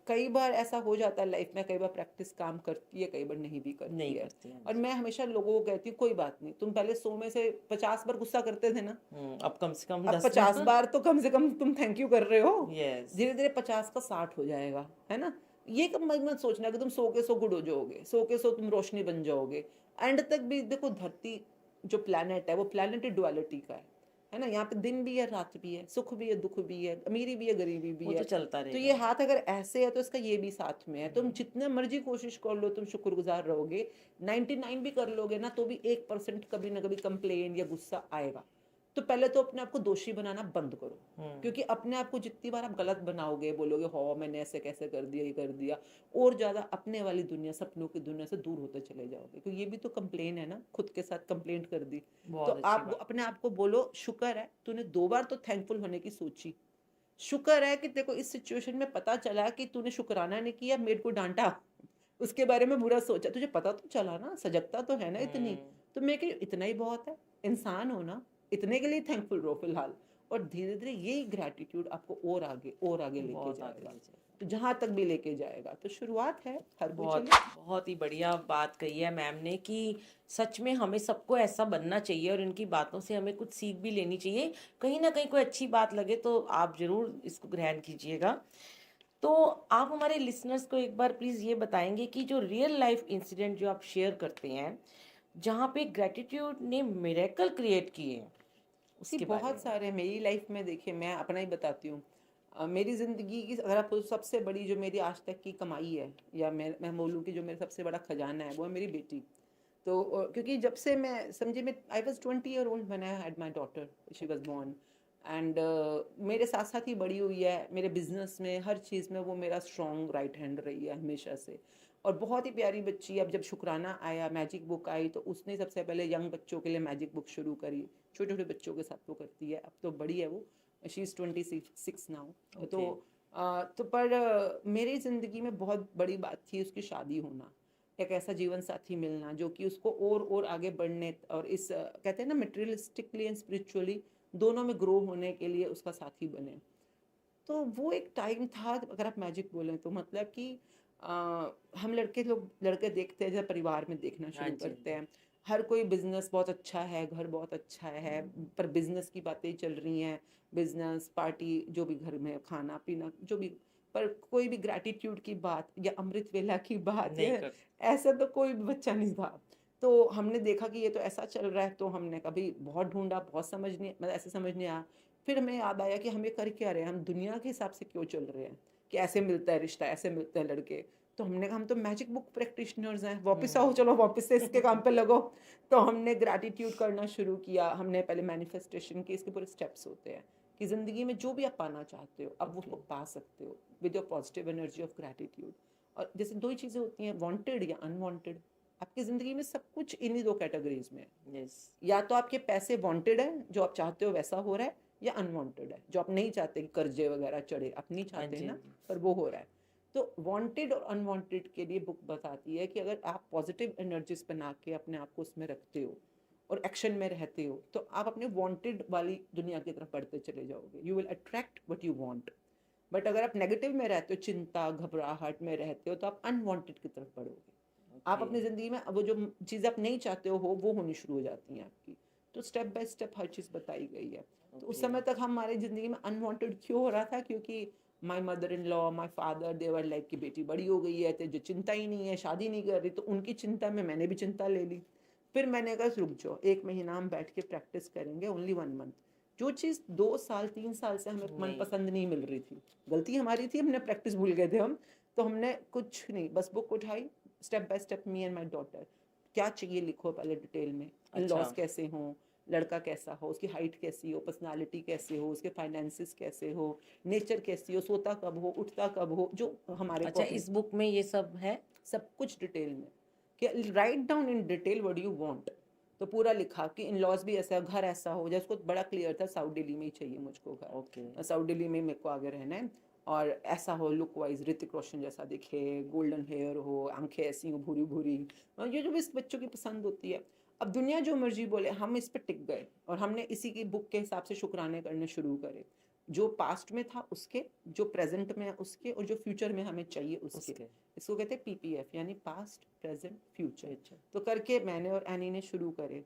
कई बार ऐसा हो जाता है लाइफ में, कई बार प्रैक्टिस काम करती है, कई बार नहीं भी करती नहीं है। करती हैं और जी। मैं हमेशा लोगों को कहती हूँ, कोई बात नहीं, तुम पहले 100 में से 50 बार गुस्सा करते थे ना, अब कम से कम अब 10 50 बार। बार तो कम से कम तुम थैंक यू कर रहे हो। यस, धीरे धीरे 50 का 60 हो जाएगा, है ना। ये कब मत सोचना कि तुम 100 के 100 गुड हो जाओगे, 100 के 100 तुम रोशनी बन जाओगे। एंड तक भी देखो, धरती जो प्लैनेट है वो प्लैनेट डुअलिटी का है ना। यहाँ पे दिन भी है, रात भी है, सुख भी है, दुख भी है, अमीरी भी है, गरीबी भी वो है। तो चलता तो रहेगा। ये हाथ अगर ऐसे है तो इसका ये भी साथ में है। तुम जितना मर्जी कोशिश कर लो, तुम शुक्रगुजार रहोगे, 99 भी कर लोगे ना, तो भी 1% कभी ना कभी कंप्लेन या गुस्सा आएगा। तो पहले तो अपने आप को दोषी बनाना बंद करो, क्योंकि अपने आप को जितनी बार आप गलत बनाओगे, बोलोगे हो मैंने ऐसे कैसे कर दिया, ये कर दिया, और ज्यादा अपने वाली दुनिया, सपनों की दुनिया से दूर होते चले जाओगे। क्योंकि ये भी तो कंप्लेन है ना, खुद के साथ कंप्लेंट कर दी। तो बहुत अच्छी आप बात। अपने आप को बोलो, शुक्र है तूने 2 बार तो थैंकफुल होने की सोची, शुक्र है कि देखो इस सिचुएशन में पता चला कि तूने शुक्राना नहीं किया, मेरे को डांटा, उसके बारे में बुरा सोचा, तुझे पता तो चला ना, सजगता तो है ना इतनी। तो मैं कि इतना ही बहुत है, इंसान हो ना, इतने के लिए थैंकफुल रहो फिलहाल। और धीरे धीरे यही ग्रैटिट्यूड आपको और आगे लेके बहुत आगे जाएगा, ले जाए। तो जहां तक भी लेके जाएगा। तो शुरुआत है, हर कोई बहुत चले। बहुत ही बढ़िया बात कही है मैम ने कि सच में हमें सबको ऐसा बनना चाहिए, और इनकी बातों से हमें कुछ सीख भी लेनी चाहिए। कहीं ना कहीं कोई अच्छी बात लगे तो आप जरूर इसको ग्रहण कीजिएगा। तो आप हमारे लिसनर्स को एक बार प्लीज़ ये बताएंगे कि जो रियल लाइफ इंसिडेंट जो आप शेयर करते हैं, जहाँ पे ग्रेटिट्यूड ने मिरेकल क्रिएट किए हैं, सी उसके बारे बहुत में। सारे मेरी लाइफ में, देखिए मैं अपना ही बताती हूँ। मेरी ज़िंदगी की अगर आप सबसे बड़ी जो मेरी आज तक की कमाई है, या मैं बोलूँ कि जो मेरा सबसे बड़ा खजाना है, वो है मेरी बेटी। तो क्योंकि जब से मैं समझे, मैं I was 20 year old when I had my daughter, she was born. And मेरे साथ साथ ही बड़ी हुई है, मेरे बिजनेस में हर चीज़ में वो मेरा स्ट्रॉन्ग राइट हैंड रही है हमेशा से। और बहुत ही प्यारी बच्ची। अब जब शुक्राना आया, मैजिक बुक आई, तो उसने सबसे पहले यंग बच्चों के लिए मैजिक बुक शुरू करी, छोटे छोटे बच्चों के साथ वो करती है। अब तो बड़ी है वो, शी इज़ 26 नाउ। तो ओके। तो पर मेरी ज़िंदगी में बहुत बड़ी बात थी उसकी शादी होना, एक ऐसा जीवन साथी मिलना जो कि उसको और आगे बढ़ने, और इस कहते हैं ना, मटेरियलिस्टिकली एंड स्पिरिचुअली दोनों में ग्रो होने के लिए उसका साथी बने। तो वो एक टाइम था, अगर आप मैजिक बोलें तो, मतलब कि हम लड़के देखते हैं, जब परिवार में देखना हाँ शुरू जी। करते हैं, हर कोई बिजनेस बहुत अच्छा है, घर बहुत अच्छा है, पर बिजनेस की बातें चल रही हैं, बिजनेस पार्टी जो भी घर में खाना पीना जो भी, पर कोई भी ग्रैटिट्यूड की बात या अमृत वेला की बात नहीं या कर। ऐसा तो कोई भी बच्चा नहीं था। तो हमने देखा कि ये तो ऐसा चल रहा है, तो हमने कभी बहुत ढूंढा, बहुत मतलब ऐसे समझ नहीं आया। फिर हमें याद आया कि हम ये कर क्या रहे हैं, हम दुनिया के हिसाब से क्यों चल रहे हैं। कि ऐसे मिलता है रिश्ता, ऐसे मिलते हैं लड़के। तो हमने कहा हम तो मैजिक बुक प्रैक्टिशनर्स हैं, वापस आओ, चलो वापस से इसके काम पे लगो। तो हमने ग्रैटिट्यूड करना शुरू किया। हमने पहले मैनिफेस्टेशन के, इसके पूरे स्टेप्स होते हैं कि ज़िंदगी में जो भी आप पाना चाहते हो आप उसको पा सकते हो with your positive energy of gratitude. और जैसे दो ही चीज़ें होती हैं, वांटेड या अनवांटेड। आपकी ज़िंदगी में सब कुछ इन्हीं दो कैटेगरीज में है। यस। या तो आपके पैसे वांटेड है, जो आप चाहते हो वैसा हो रहा है, या अनवांटेड है, जो आप नहीं चाहते कि कर्जे वगैरह चढ़े, आप नहीं हाँ चाहते जी, ना, हाँ जी। पर वो हो रहा है। तो वांटेड और अनवांटेड के लिए बुक बताती है कि अगर आप पॉजिटिव एनर्जीज बना के अपने आप को उसमें रखते हो और एक्शन में रहते हो, तो आप अपने वांटेड वाली दुनिया की तरफ बढ़ते चले जाओगे। You will attract what you want. But अगर आप नेगेटिव में रहते हो, चिंता घबराहट में रहते हो, तो आप अनवांटेड की तरफ बढ़ोगे। आप अपनी ज़िंदगी में वो जो चीज़ आप नहीं चाहते हो वो होनी शुरू हो जाती हैं आपकी। तो स्टेप बाय स्टेप हर चीज़ बताई गई है। तो उस समय तक हमारी ज़िंदगी में अनवांटेड क्यों हो रहा था? क्योंकि my mother in law, my father, देवर लाइक कि बेटी बड़ी हो गई है, तो चिंता ही नहीं है, शादी नहीं कर रही। तो उनकी चिंता में मैंने भी चिंता ले ली। फिर मैंने कहा रुक जाओ, 1 महीना हम बैठ के प्रैक्टिस करेंगे, ओनली 1 मंथ। जो चीज़ 2 साल 3 साल से हमें मनपसंद नहीं मिल रही थी, गलती हमारी थी, हमने प्रैक्टिस भूल गए थे हम। तो हमने कुछ नहीं, बस बुक उठाई, step by step, me and my daughter, क्या चाहिए लिखो पहले डिटेल में। इन लॉज कैसे हों, लड़का कैसा हो, उसकी हाइट कैसी हो, पर्सनालिटी कैसे हो, उसके फाइनेंसिस कैसे हो, नेचर कैसी हो, सोता कब हो, उठता कब हो, जो हमारे अच्छा, को इस बुक में ये सब है? सब कुछ डिटेल में, कि write down in detail what you want. तो पूरा लिखा कि इन लॉज भी ऐसा, घर ऐसा हो, जैसे उसको बड़ा क्लियर था साउथ दिल्ली में ही चाहिए मुझको घर। ओके। साउथ दिल्ली में मेरे को आगे रहना है। और ऐसा हो लुक वाइज ऋतिक रोशन जैसा दिखे, गोल्डन हेयर हो, आंखें ऐसी हो भूरी भूरी, और ये जो भी इस बच्चों की पसंद होती है। अब दुनिया जो मर्जी बोले, हम इस पे टिक गए और हमने इसी की बुक के हिसाब से शुक्राने करने शुरू करे। जो पास्ट में था उसके, जो प्रेजेंट में है उसके, और जो फ्यूचर में हमें चाहिए उसके। इसको कहते हैं PPF, यानी पास्ट प्रेजेंट फ्यूचर। तो करके मैंने और एनी ने शुरू करे।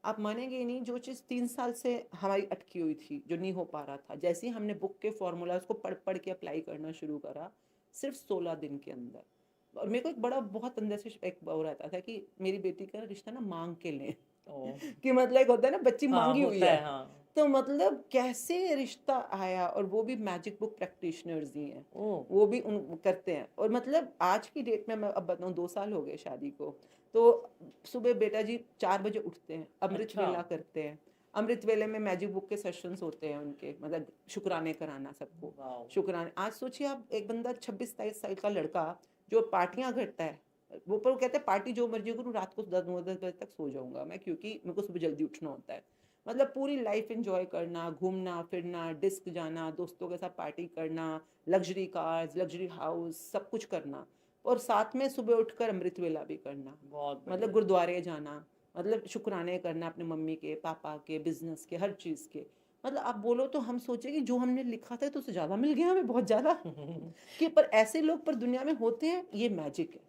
आप मानेंगे नहीं, जो चीज़ 3 साल से हमारी अटकी हुई थी, जो नहीं हो पा रहा था, जैसे ही हमने बुक के फॉर्मूला उसको पढ़ पढ़ के अप्लाई करना शुरू करा, सिर्फ 16 दिन के अंदर। और मेरे को एक बड़ा बहुत अंदर से एक वो रहता था कि मेरी बेटी का रिश्ता ना मांग के लें। कि मतलब एक होता है ना, बच्ची हाँ, मांगी हुई होता है। है, हाँ। तो मतलब कैसे रिश्ता आया, और वो भी मैजिक बुक प्रैक्टिशनर्स ही हैं। ओह! वो भी उन करते हैं। और मतलब आज की डेट में मैं अब बताऊँ, 2 साल हो गए शादी को। तो सुबह बेटा जी 4 बजे उठते हैं, अमृत अच्छा। वेला करते हैं। अमृत वेले में मैजिक बुक के सेशंस होते हैं उनके, मतलब शुक्राने कराना सबको। वाओ! शुक्राने, आज सोचिए आप, एक बंदा 26-27 साल का लड़का जो पार्टियां करता है, वो पर कहते हैं पार्टी जो मर्जी करूँ, रात को 10-10 बजे तक सो जाऊंगा मैं, क्योंकि मेरे को सुबह जल्दी उठना होता है। मतलब पूरी लाइफ एंजॉय करना, घूमना फिरना, डिस्क जाना, दोस्तों के साथ पार्टी करना, लग्जरी कार्स, लग्जरी हाउस, सब कुछ करना। और साथ में सुबह उठकर अमृत वेला भी करना, बहुत मतलब बढ़िया। गुरुद्वारे जाना, मतलब शुक्राने करना अपने मम्मी के, पापा के, बिजनेस के, हर चीज़ के। मतलब आप बोलो तो हम सोचे कि जो हमने लिखा था तो उससे ज़्यादा मिल गया हमें, बहुत ज़्यादा। कि पर ऐसे लोग पर दुनिया में होते हैं, ये मैजिक है।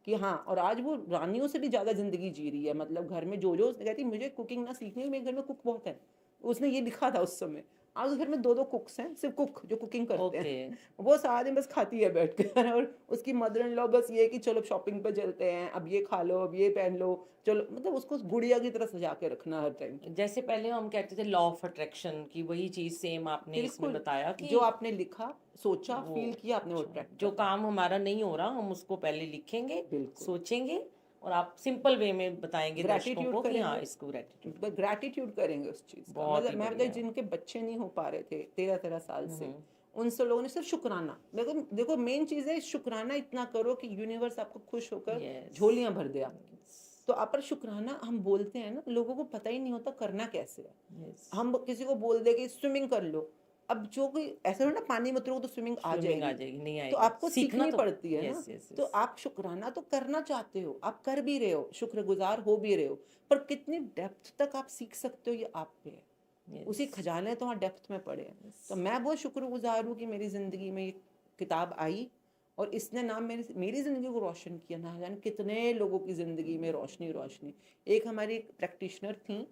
कि हाँ, और आज वो रानियों से भी ज़्यादा ज़िंदगी जी रही है। मतलब घर में जो उसने कहती मुझे कुकिंग ना सीखनी है, मेरे घर में कुक बहुत है। उसने ये लिखा था उस समय। आज उस घर में 2-2 कुक्स हैं, सिर्फ कुक जो कुकिंग करते ओके। हैं। वो सारा दिन बस खाती है बैठ कर। और उसकी मदर इन लॉ बस ये कि चलो शॉपिंग पे चलते हैं, अब ये खा लो, अब ये पहन लो, चलो, मतलब उसको गुड़िया की तरह सजा के रखना हर टाइम। जैसे पहले हम कहते थे लॉ ऑफ अट्रैक्शन की, वही चीज़ सेम आपने इसमें बिल्कुल, बताया कि जो आपने लिखा, सोचा, वो फील किया, आपने वो अच्छा, ट्रैक जो करा। काम हमारा नहीं हो रहा हम उसको पहले लिखेंगे, बिल्कुल। सोचेंगे, और आप सिंपल वे में बताएंगे दर्शकों ग्रैटिट्यूड को कि हाँ, करेंगे, इसको ग्रेटिट्यूड। ग्रैटिट्यूड करेंगे उस चीज़ का। बहुत मतलब ही मैं बताया, बढ़िया। जिनके बच्चे नहीं हो पा रहे थे 13-13 साल से, उन सब लोगों ने सिर्फ शुक्राना। देखो देखो, मेन चीज़ है शुक्राना इतना करो कि यूनिवर्स आपको खुश होकर यस। झोलियां भर दे आपकी। तो आप पर शुक्राना हम बोलते हैं ना, लोगों को पता ही नहीं होता करना कैसे है। यस। हम किसी को बोल दे कि स्विमिंग कर लो, अब जो कोई ऐसा हो ना, पानी में उतरोगे तो स्विमिंग आ स्विमिंग आ जाएगी, जाएगी, नहीं तो आएगी, आपको सीखना सीखनी तो। पड़ती है ना। यस, यस, तो यस। आप शुक्राना तो करना चाहते हो, आप कर भी रहे हो, शुक्रगुजार हो भी रहे हो, पर कितनी डेप्थ तक आप सीख सकते हो, ये आप पे है। उसी यस। खजाने तो वहाँ डेप्थ में पड़े हैं। तो मैं बहुत शुक्रगुजार हूँ कि मेरी ज़िंदगी में ये किताब आई, और इसने नाम मेरी ज़िंदगी को रोशन किया, ना जाने कितने लोगों की ज़िंदगी में रोशनी रोशनी। एक हमारी प्रैक्टिशनर थी,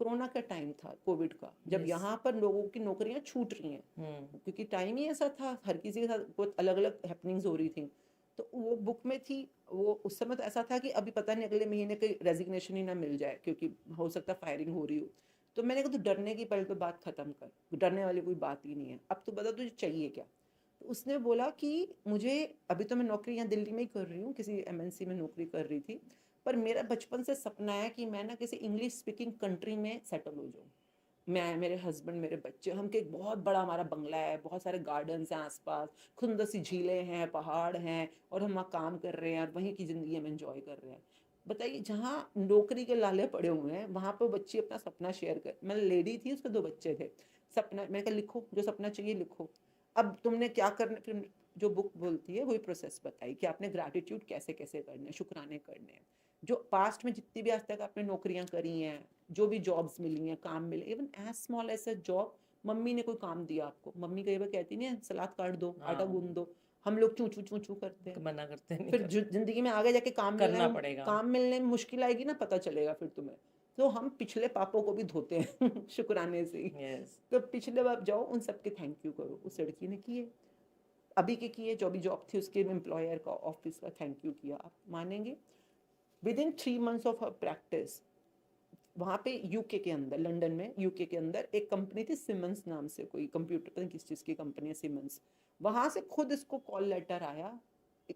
कोरोना का टाइम था, कोविड का, जब Yes. यहाँ पर लोगों की नौकरियां छूट रही हैं, क्योंकि टाइम ही ऐसा था, हर किसी के साथ बहुत अलग अलग हैपनिंग्स हो रही थी। तो वो बुक में थी। वो उस समय तो ऐसा था कि अभी पता नहीं अगले महीने कोई रेजिग्नेशन ही ना मिल जाए, क्योंकि हो सकता है फायरिंग हो रही हो। तो मैंने कहा तू डरने की पहले तो बात खत्म कर, डरने वाली कोई बात ही नहीं है, अब तो बता तुझे चाहिए क्या। तो उसने बोला कि मुझे, अभी तो मैं नौकरी यहाँ दिल्ली में ही कर रही हूँ, किसी एमएनसी में नौकरी कर रही थी, पर मेरा बचपन से सपना है कि मैं ना किसी इंग्लिश स्पीकिंग कंट्री में सेटल हो जाऊँ। मैं, मेरे हस्बैंड, मेरे बच्चे, हम के एक बहुत बड़ा हमारा बंगला है, बहुत सारे गार्डन्स हैं आसपास, सुंदर सी झीलें हैं, पहाड़ हैं, और हम वहाँ काम कर रहे हैं और वहीं की ज़िंदगी हम एंजॉय कर रहे हैं। बताइए, जहाँ नौकरी के लाले पड़े हुए हैं वहाँ पे बच्ची अपना सपना शेयर कर, मैं लेडी थी, उसके 2 बच्चे थे, सपना, मैंने कहा लिखो, जो सपना चाहिए लिखो। अब तुमने क्या करना, फिर जो बुक बोलती है वही प्रोसेस बताई कि आपने ग्रैटिट्यूड कैसे कैसे करने हैं, शुक्राने करने हैं। जो पास्ट में जितनी भी आज तक आपने नौकरियां करी हैं, जो भी जॉब्स मिली हैं, काम मिले, even as small as a job, मम्मी ने कोई काम दिया आपको, मम्मी कई बार कहती नहीं है सलाद काट दो, आटा हाँ, गूंद दो, हम लोग चू चू चू चू करते हैं। मना करते हैं, नहीं फिर कर, जिंदगी में आगे जाके करना पड़ेगा। काम मिलने में मुश्किल आएगी ना, पता चलेगा फिर तुम्हें। तो हम पिछले पापों को भी धोते हैं शुक्राने से ही। यस। तो पिछले बार जाओ, उन सबके थैंक यू करो। उस लड़की ने किए, अभी के किए, जो भी जॉब थी उसके एम्प्लॉयर का, ऑफिस का थैंक यू किया। आप मानेंगे, with in 3 months of practice, वहाँ पे यूके के अंदर, लंदन में यूके के अंदर एक कंपनी थी सिमंस नाम से, कोई कंप्यूटर, पता नहीं किस चीज़ की कंपनी है सिमंस, वहाँ से खुद इसको कॉल लेटर आया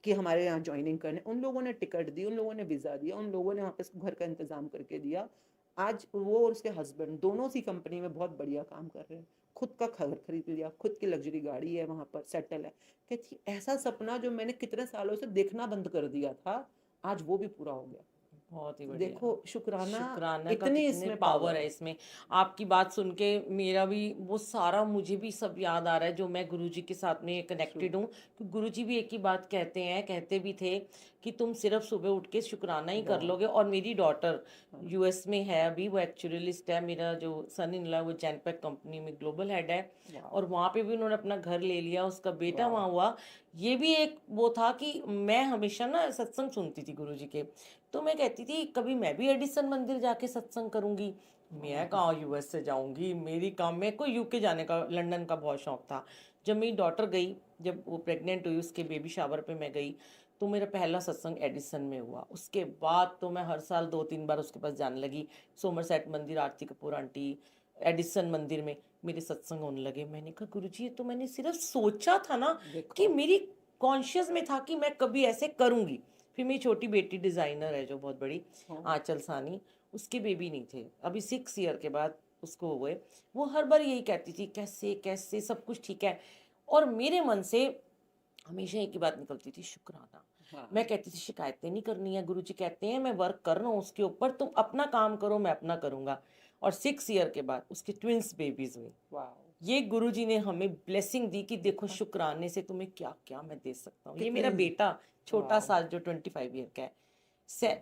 कि हमारे यहाँ ज्वाइनिंग करने। उन लोगों ने टिकट दी, उन लोगों ने वीज़ा दिया, उन लोगों ने वहाँ पे इसको घर का इंतज़ाम करके दिया। आज वो और उसके हस्बैंड दोनों सी कंपनी में बहुत बढ़िया काम कर रहे हैं, खुद का घर खरीद लिया, खुद की लग्जरी गाड़ी है, वहाँ पर सेटल है। कहती ऐसा सपना जो मैंने कितने सालों से देखना बंद कर दिया था, आज वो भी पूरा हो गया। बहुत ही बढ़िया। देखो शुक्राना, शुक्राना का इतनी कितने इसमें पावर है इसमें। आपकी बात सुन के मेरा भी वो सारा, मुझे भी सब याद आ रहा है जो मैं गुरुजी के साथ में ट्रू। कनेक्टेड हूँ। कि गुरुजी भी एक ही बात कहते हैं, कहते भी थे कि तुम सिर्फ सुबह उठ के शुक्राना ही कर वाह। लोगे। और मेरी डॉटर हाँ, यूएस में है अभी, वो एक्चुअलिस्ट है। मेरा जो सन इन लॉ वो जैनपैक कंपनी में ग्लोबल हेड है, वाह। और वहाँ पे भी उन्होंने अपना घर ले लिया, उसका बेटा वाह। वहाँ हुआ। ये भी एक वो था कि मैं हमेशा ना सत्संग सुनती थी गुरुजी के, तो मैं कहती थी कभी मैं भी एडिसन मंदिर जाके सत्संग करूंगी। मैं कहाँ यूएस से जाऊंगी, मेरी काम, मेरे को यूके जाने का, लंदन का बहुत शौक था। जब मेरी डॉटर गई, जब वो प्रेग्नेंट हुई, उसके बेबी शावर पे मैं गई, तो मेरा पहला सत्संग एडिसन में हुआ। उसके बाद तो मैं हर साल 2-3 बार उसके पास जाने लगी। सोमरसेट मंदिर, आरती कपूर आंटी, एडिसन मंदिर में मेरे सत्संग होने लगे। मैंने कहा गुरुजी, ये तो मैंने सिर्फ सोचा था ना, कि देखो। मेरी कॉन्शियस में था कि मैं कभी ऐसे करूंगी। फिर मेरी छोटी बेटी डिज़ाइनर है जो बहुत बड़ी, हाँ, आंचल सानी, उसके बेबी नहीं थे अभी, 6 ईयर के बाद उसको हुए। वो हर बार यही कहती थी कैसे कैसे सब कुछ ठीक है, और मेरे मन से हमेशा एक ही बात निकलती थी, शुक्राना। हाँ, मैं कहती थी शिकायतें नहीं करनी है, गुरुजी कहते हैं मैं वर्क कर रहा हूँ उसके ऊपर, तुम अपना काम करो, मैं अपना करूँगा। और 6 ईयर के बाद उसके ट्विंस बेबीज हुए। वाह। ये गुरुजी ने हमें ब्लेसिंग दी कि देखो शुक्राने से तुम्हें क्या क्या मैं दे सकता हूँ। ये मेरा कितनी। बेटा छोटा वाह। सा जो 25 ईयर का है,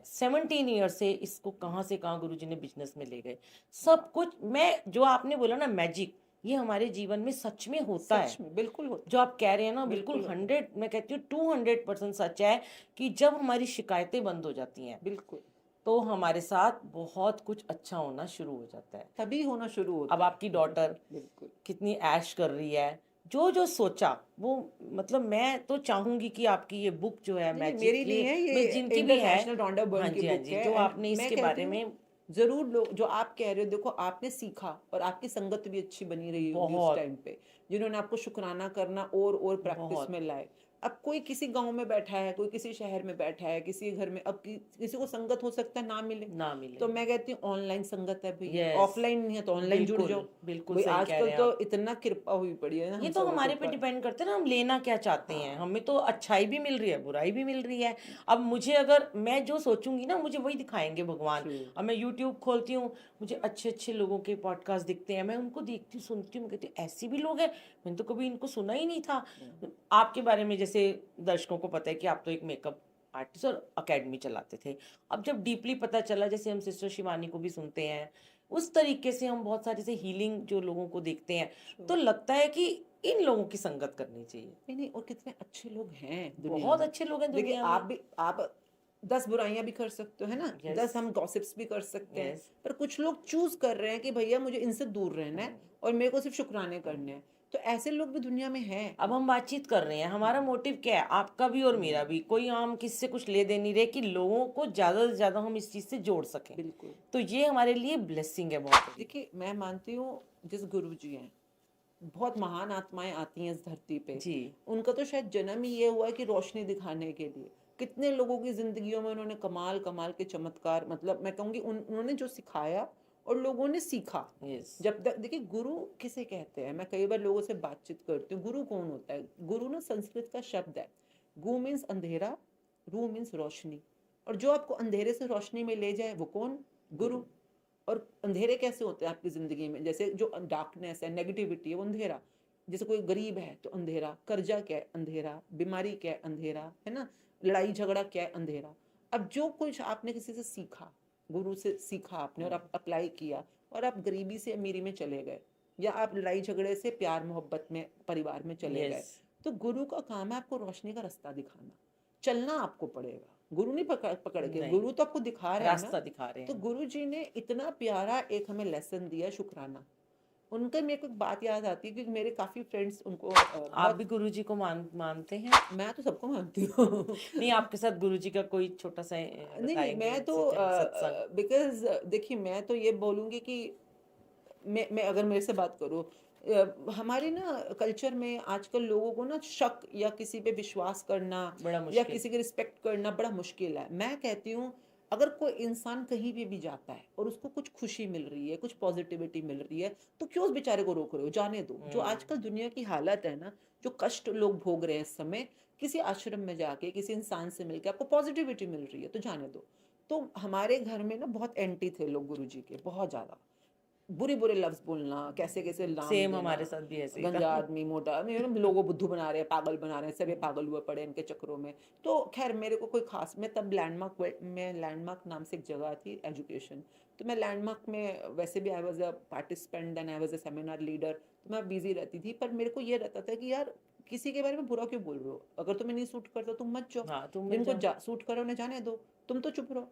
17 ईयर से इसको कहाँ से कहाँ गुरुजी ने बिजनेस में ले गए। सब कुछ, मैं जो आपने बोला ना मैजिक, ये हमारे जीवन में सच में होता है। सच में बिल्कुल होता जो आप कह रहे हैं ना, है, बिल्कुल बिल्कुल होता है, 100, मैं कहती हूँ 200% सच है। कि जब हमारी शिकायतें बंद हो जाती हैं, बिल्कुल। तो हमारे साथ बहुत कुछ अच्छा होना शुरू हो जाता है। तभी होना शुरू होता अब है। आपकी डॉटर बिल्कुल। कितनी ऐश कर रही है, जो जो सोचा वो, मतलब मैं तो चाहूंगी कि आपकी ये बुक जो है नहीं नहीं, मैजिक, मेरी नहीं ये है, ये मैं जिनकी भी है, इंटरनेशनल रॉन्डा हाँ बर्न की जी हाँ बुक जी, है। जो एंड आपने मैं इसके कहती बारे हूँ, में जरूर लोग जो आप कह रहे हो, देखो आपने सीखा और आपकी संगत भी अच्छी बनी रही होगी उस बहुत टाइम पे, जिन्होंने आपको शुक्राना करना और प्रैक्टिस बहुत में लाए। अब कोई किसी गांव में बैठा है, कोई किसी शहर में बैठा है, किसी घर में, अब किसी को संगत हो सकता है ना मिले, ना मिले। तो मैं कहती हूँ ऑनलाइन संगत है भैया, यस, ऑफलाइन नहीं है तो ऑनलाइन जुड़ बिल्कुल जाओ। बिल्कुल भाई सही कह आजकल रहे हैं तो आप। इतना कृपा हुई पड़ी है ना ये हम तो सबों के हमारे पे ऊपर। डिपेंड करते हैं ना, हम लेना क्या चाहते हैं। हाँ। हमें तो अच्छाई भी मिल रही है, बुराई भी मिल रही है। अब मुझे, अगर मैं जो सोचूंगी ना, मुझे वही दिखाएंगे भगवान। ट्रू। अब मैं यूट्यूब खोलती हूँ, मुझे अच्छे अच्छे लोगों के पॉडकास्ट दिखते हैं, मैं उनको देखती हूँ, सुनती हूँ, मैं कहती हूँ ऐसे भी लोग हैं, मैंने तो कभी इनको सुना ही नहीं था। आपके बारे में, जैसे दर्शकों को पता है कि आप तो एक मेकअप आर्टिस्ट और अकेडमी चलाते थे। अब जब डीपली पता चला, जैसे हम सिस्टर शिवानी को भी सुनते हैं, उस तरीके से हम बहुत सारे से हीलिंग जो लोगों को देखते हैं, तो लगता है कि इन लोगों की संगत करनी चाहिए। नहीं नहीं, और कितने अच्छे लोग हैं दुनिया बहुत में। अच्छे लोग हैं देखिए दुनिया आप में। भी, आप 10 बुराइयां भी कर सकते हो, है ना, यस 10 हम गॉसिप्स भी कर सकते हैं, यस। पर कुछ लोग चूज कर रहे हैं कि भैया मुझे इनसे दूर रहना है और मेरे को सिर्फ शुक्राने करने हैं। तो ऐसे लोग भी दुनिया में हैं। अब हम बातचीत कर रहे हैं, हमारा मोटिव क्या है, आपका भी और मेरा भी, कोई हम किससे कुछ ले दे नहीं रहे, कि लोगों को ज़्यादा से ज़्यादा हम इस चीज़ से जोड़ सकें। बिल्कुल। तो ये हमारे लिए ब्लेसिंग है बहुत बड़ी। देखिए मैं मानती हूँ जिस गुरु जी हैं, बहुत महान आत्माएं आती हैं इस धरती पे, जी। उनका तो शायद जन्म ही ये हुआ है कि रोशनी दिखाने के लिए। कितने लोगों की जिंदगियों में उन्होंने कमाल कमाल के चमत्कार, मतलब मैं कहूँगी उन्होंने जो सिखाया और लोगों ने सीखा। यस। जब तक देखिए, गुरु किसे कहते हैं, मैं कई बार लोगों से बातचीत करती हूँ, गुरु कौन होता है? गुरु ना संस्कृत का शब्द है। गु मीन्स अंधेरा, रू मीन्स रोशनी, और जो आपको अंधेरे से रोशनी में ले जाए वो कौन? गुरु। और अंधेरे कैसे होते हैं आपकी ज़िंदगी में? जैसे जो डार्कनेस है, नेगेटिविटी है, वो अंधेरा। जैसे कोई गरीब है तो अंधेरा, कर्जा क्या है? अंधेरा, बीमारी क्या है? अंधेरा, है ना, लड़ाई झगड़ा क्या है? अंधेरा। अब जो कुछ आपने किसी से सीखा, गुरु से सीखा आपने और आप अप्लाई किया, और आप गरीबी से अमीरी में चले गए, या आप लड़ाई झगड़े से प्यार मोहब्बत में परिवार में चले गए, यस। तो गुरु का काम है आपको रोशनी का रास्ता दिखाना। चलना आपको पड़ेगा, गुरु नहीं पकड़ पकड़ के, नहीं, गुरु तो आपको दिखा रहे हैं ना। रास्ता दिखा रहे तो हैं। गुरु जी ने इतना प्यारा एक हमें लेसन दिया, शुक्राना। उनका मेरे को एक बात याद आती है, क्योंकि मेरे काफ़ी फ्रेंड्स उनको आप बहुत, भी गुरुजी को मानते हैं? मैं तो सबको मानती हूँ। नहीं, आपके साथ गुरुजी का कोई छोटा सा नहीं, बताएंगे मैं तो सत्संग? बिकॉज देखिए, मैं तो ये बोलूँगी कि मैं अगर मेरे से बात करूँ, हमारे ना कल्चर में आजकल लोगों को ना शक या किसी पे विश्वास करना बड़ा या मुश्किल। किसी की रिस्पेक्ट करना बड़ा मुश्किल है। मैं कहती हूँ, अगर कोई इंसान कहीं भी जाता है और उसको कुछ खुशी मिल रही है, कुछ पॉजिटिविटी मिल रही है, तो क्यों उस बेचारे को रोक रहे हो? जाने दो। जो आजकल दुनिया की हालत है ना, जो कष्ट लोग भोग रहे हैं इस समय, किसी आश्रम में जाके किसी इंसान से मिलके आपको पॉजिटिविटी मिल रही है, तो जाने दो। तो हमारे घर में ना बहुत एंटी थे लोग गुरुजी के, बहुत ज़्यादा बुरे बुरे लफ्ज बोलना, कैसे कैसे नाम सेम देना, हमारे साथ भी ऐसे ही था। गंजा आदमी, मोटा, लोगों को बुद्धू बना रहे हैं, पागल बना रहे हैं, सब ये पागल हुए पड़े इनके चक्रों में। तो खैर मेरे को कोई खास, मैं तब लैंडमार्क नाम से एक जगह थी एजुकेशन, तो मैं लैंडमार्क में वैसे भी I was a participant and I was a seminar leader, तो मैं बिजी रहती थी। पर मेरे को ये रहता था कि यार, किसी के बारे में बुरा क्यों बोल रहे हो? अगर तुम्हें नहीं सूट करता तुम मत जाओ, हाँ, तुम मत जिनको जाओ। सूट करो उन्हें जाने दो, तुम तो चुप रहो।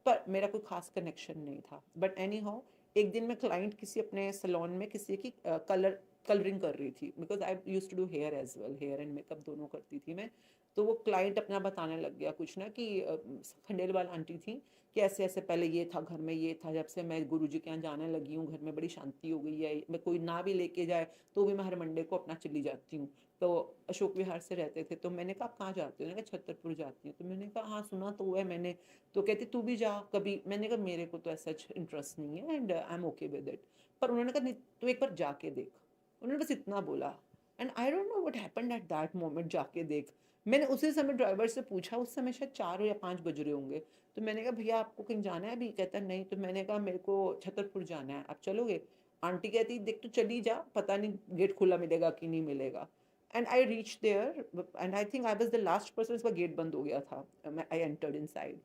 पर मेरा कोई खास कनेक्शन नहीं था। बट एनी हाउ, एक दिन मैं क्लाइंट किसी अपने सैलून में किसी की कलरिंग कर रही थी, because I use to do hair as well, hair and makeup दोनों करती थी मैं। तो वो क्लाइंट अपना बताने लग गया कुछ ना, कि खंडेलवाल आंटी थी, कि ऐसे ऐसे पहले ये था, घर में ये था, जब से मैं गुरुजी के यहाँ जाने लगी हूँ घर में बड़ी शांति हो गई है, मैं कोई ना भी लेके जाए तो भी मैं हर मंडे को अपना चली जाती हूँ। तो अशोक विहार से रहते थे, तो मैंने कहा आप कहाँ जाती हो? मैंने कहा छतरपुर जाती हूँ। तो मैंने कहा हाँ सुना तो हुआ है मैंने। तो कहती तू भी जा कभी। मैंने कहा मेरे को तो ऐसा इंटरेस्ट नहीं है and I M okay with it. पर उन्होंने कहा नहीं, तू एक बार जाके देख। उन्होंने बस इतना बोला, and I don't know what happened at that moment, जाके देख। मैंने उसी समय ड्राइवर से पूछा, उस समय शायद 4 या 5 बज रहे होंगे। तो मैंने कहा भैया आपको कहीं जाना है अभी? कहता नहीं। तो मैंने कहा मेरे को छतरपुर जाना है, आप चलोगे? आंटी कहती देख तो चली जा, पता नहीं गेट खुला मिलेगा कि नहीं मिलेगा। And I reach there and I think I was the last person, इसका गेट बंद हो गया था, आई एंटर्ड इनसाइड।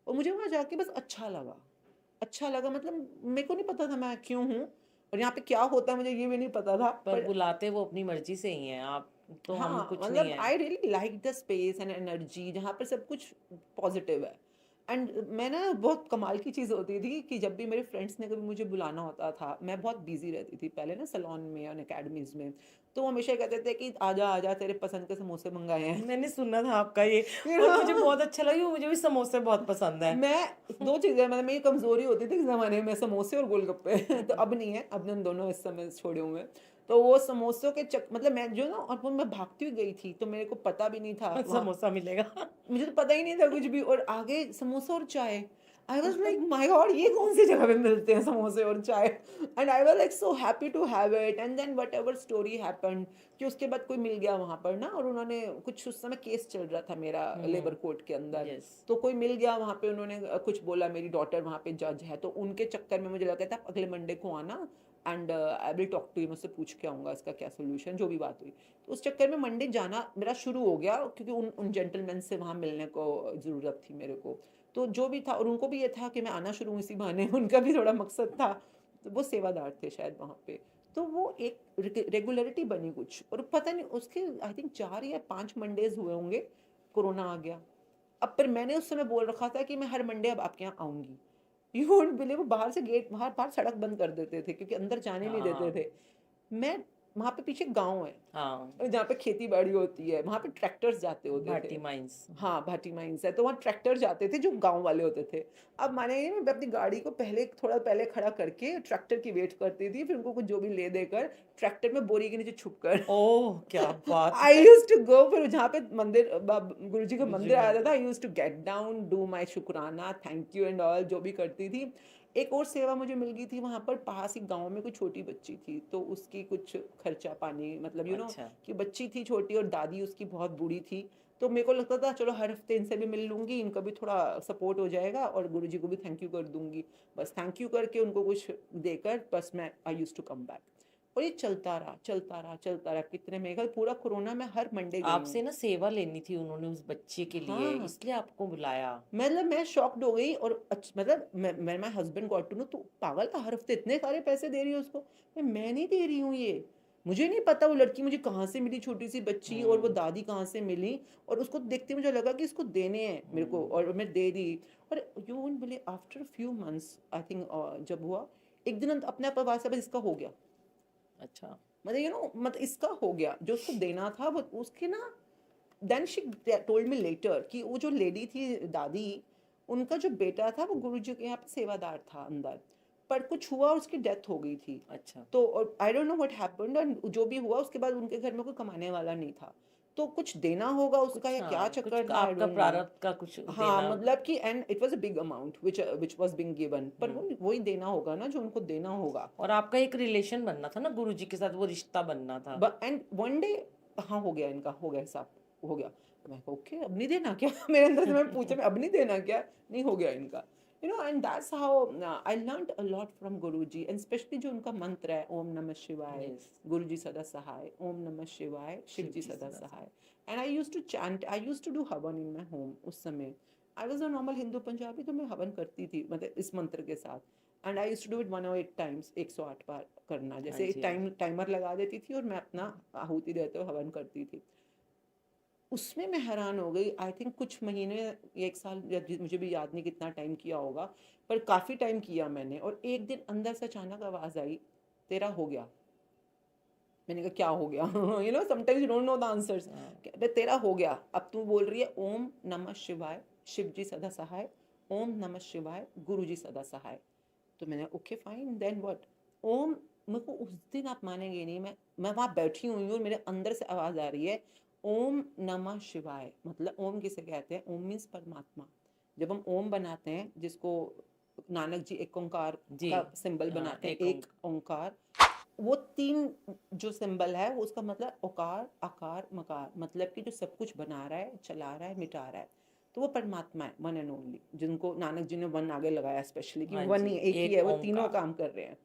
और मुझे वहाँ जाके बस अच्छा लगा, अच्छा लगा। मतलब मेरे को नहीं पता था मैं क्यों हूँ और यहाँ पे क्या होता है, मुझे ये भी नहीं पता था। पर पर बुलाते वो अपनी मर्जी से ही हैं, आप तो, हम हाँ, कुछ नहीं मतलब है। I really like the space and energy जहाँ पर सब कुछ पॉजिटिव है। एंड मैं ना, बहुत कमाल की चीज़ होती थी कि जब भी मेरे फ्रेंड्स ने कभी मुझे बुलाना होता था, मैं बहुत बिजी रहती थी पहले ना सलोन में और अकेडमीज में, तो वो हमेशा कहते थे कि आजा आजा तेरे पसंद के समोसे मंगाए हैं। मैंने सुना था आपका ये, फिर और मुझे बहुत अच्छा लगा, मुझे भी समोसे बहुत पसंद है। मैं, 2 चीज़ें, मतलब मेरी कमज़ोरी होती थी इस ज़माने में, समोसे और गोलगप्पे। तो अब नहीं है, अब उन दोनों इस समय छोड़े हुए हैं। तो वो समोसों के मतलब मैं जो ना, और वो मैं भागती हुई गई थी, तो मेरे को पता भी नहीं था वहाँ, समोसा मिलेगा। मुझे तो पता ही नहीं था कुछ भी, और आगे समोसा और चाय। आई वाज लाइक माय गॉड, ये कौन सी जगह पे मिलते हैं समोसे और चाय? And I was like so happy to have it. And then whatever story happened, कि उसके बाद कोई मिल गया वहाँ पर ना, और उन्होंने कुछ, उस समय केस चल रहा था मेरा लेबर कोर्ट के अंदर, यस। तो कोई मिल गया वहाँ पे, उन्होंने कुछ बोला, मेरी डॉटर वहाँ पे जज है, तो उनके चक्कर में मुझे लगा था अगले मंडे को आना and I will talk to you, मुझसे पूछ के आऊँगा इसका क्या सोल्यूशन, जो भी बात हुई। तो उस चक्कर में मंडे जाना मेरा शुरू हो गया, क्योंकि उन जेंटलमैन से वहाँ मिलने को ज़रूरत थी मेरे को। तो जो भी था, और उनको भी ये था कि मैं आना शुरू हूँ इसी बहाने, उनका भी थोड़ा मकसद था। तो वो सेवादार थे शायद वहाँ पे। तो वो एक रेगुलरिटी बनी कुछ, और पता नहीं उसके आई थिंक 4 या 5 मंडेज हुए होंगे, कोरोना आ गया। अब पर मैंने उस समय बोल रखा था कि मैं हर मंडे अब आपके यहाँ आऊँगी। यू वोंट बिलीव, बाहर से गेट, बाहर बाहर सड़क बंद कर देते थे क्योंकि अंदर जाने नहीं देते हाँ। थे। मैं वहाँ पे पीछे गांव है, हाँ, और जहाँ पे खेती बाड़ी होती है, वहाँ पे ट्रैक्टर्स जाते होते भाटी थे। माइंस। हाँ, भाटी माइंस है, तो वहाँ ट्रैक्टर जाते थे जो गांव वाले होते थे। अब मानेंगे नहीं, मैं अपनी गाड़ी को पहले थोड़ा पहले खड़ा करके ट्रैक्टर की वेट करती थी, फिर उनको कुछ जो भी ले देकर ट्रैक्टर में बोरी के नीचे छुप कर ओह क्या बात आई है। यूज टू गो, फिर जहाँ पे मंदिर गुरु जी का गुरुजी मंदिर आया था, मंदिर। I use to get down, do my शुक्राना, थैंक यू एंड ऑल, जो भी करती थी। एक और सेवा मुझे मिल गई थी वहाँ पर, पास ही गांव में कोई छोटी बच्ची थी, तो उसकी कुछ खर्चा पानी, मतलब अच्छा। कि बच्ची थी छोटी और दादी उसकी बहुत बूढ़ी थी। तो मेरे को लगता था चलो हर हफ्ते इनसे भी मिल लूंगी, इनका भी थोड़ा सपोर्ट हो जाएगा और गुरुजी को भी थैंक यू कर दूंगी। बस थैंक यू करके उनको कुछ देकर बस मैं आई यूज टू कम बैक। और ये चलता रहा चलता रहा चलता रहा, कितने मेरे ख्याल पूरा कोरोना में हर मंडे गई हूँ। आपसे ना सेवा लेनी थी उन्होंने उस बच्चे के लिए, हाँ, इसलिए आपको बुलाया। मतलब मैं शॉक्ड हो गई, और मतलब मैं my husband got to know, तू पागल का, हर हफ्ते इतने सारे पैसे दे रही है उसको। मैं नहीं दे रही हूँ ये, मुझे नहीं पता वो लड़की मुझे कहाँ से मिली, छोटी सी बच्ची, और वो हम्म। दादी कहाँ से मिली, और उसको देखते मुझे लगा कि इसको देने हैं मेरे को, और मैं दे दी। और you won't believe, after few months I think, जब हुआ एक दिन अपने आप आवाज से बस इसका हो गया, अच्छा। मतलब मतलब इसका हो गया जो उसको देना था वो उसके ना। Then she told me later कि वो जो लेडी थी दादी, उनका जो बेटा था वो गुरुजी के यहाँ पे सेवादार था अंदर, पर कुछ हुआ और उसकी डेथ हो गई थी। अच्छा। तो I don't know what happened, and जो भी हुआ उसके बाद उनके घर में कोई कमाने वाला नहीं था, तो कुछ देना होगा उसका कुछ, या क्या हाँ, कुछ चक्कर था, आई आपका डोंट नो। प्रारब्ध का कुछ हाँ, देना। मतलब कि and it was a big amount which was being given, पर हम्म। वही देना होगा ना जो उनको देना होगा। और आपका एक रिलेशन बनना था ना गुरुजी के साथ, वो रिश्ता बनना था। एंड वन डे, हाँ हो गया इनका, हो गया हिसाब, हो गया। मैं कहा ओके, अब नहीं देना क्या मेरे अंदर से मैं पूछा, मैं अब नहीं देना क्या, नहीं हो गया इनका, and that's how I learned a lot from Guruji, and specially जो उनका मंत्र है, ओम नमः शिवाय, यस। गुरुजी सदा सहाय, ओम नमः शिवाय, शिव शिव जी जी सदा सदा सहाय। And I used to chant, I used to do havan in my home उस समय। I was a normal Hindu Punjabi, तो मैं हवन करती थी मतलब इस मंत्र के साथ, and I used to do it 108 times, 108 बार करना, हाँ जैसे एक जी, हाँ जी। टाइमर लगा देती थी और मैं अपना आहुति देते हुए हवन करती थी। उसमें मैं हैरान हो गई, आई थिंक कुछ महीने, एक साल, मुझे भी याद नहीं कितना टाइम किया होगा, पर काफ़ी टाइम किया मैंने, और एक दिन अंदर से अचानक आवाज़ आई, तेरा हो गया। मैंने कहा क्या हो गया sometimes you don't know the answers. हाँ। कहते तेरा हो गया, अब तू बोल रही है ओम नमः शिवाय, शिव जी सदा सहाय, ओम नमः शिवाय, गुरु जी सदा सहाय। तो मैंने ओके फाइन, देन व्हाट, ओम, मेरे को उस दिन आप मानेंगे नहीं, मैं वहाँ बैठी हुई हूँ और मेरे अंदर से आवाज़ आ रही है, ओम नमः शिवाय, मतलब ओम किसे कहते हैं, ओम मीन्स परमात्मा। जब हम ओम बनाते हैं, जिसको नानक जी एक ओंकार जी। का सिंबल हाँ, बनाते हैं, एक एक ओंकार, वो तीन जो सिंबल है वो उसका मतलब ओकार आकार मकार, मतलब कि जो सब कुछ बना रहा है, चला रहा है, मिटा रहा है, तो वो परमात्मा है, वन एंड ओनली, जिनको नानक जी ने वन आगे लगाया स्पेशली, कि हाँ वन जी, ही एक ही एक है, वो तीनों ओमकार। काम कर रहे हैं।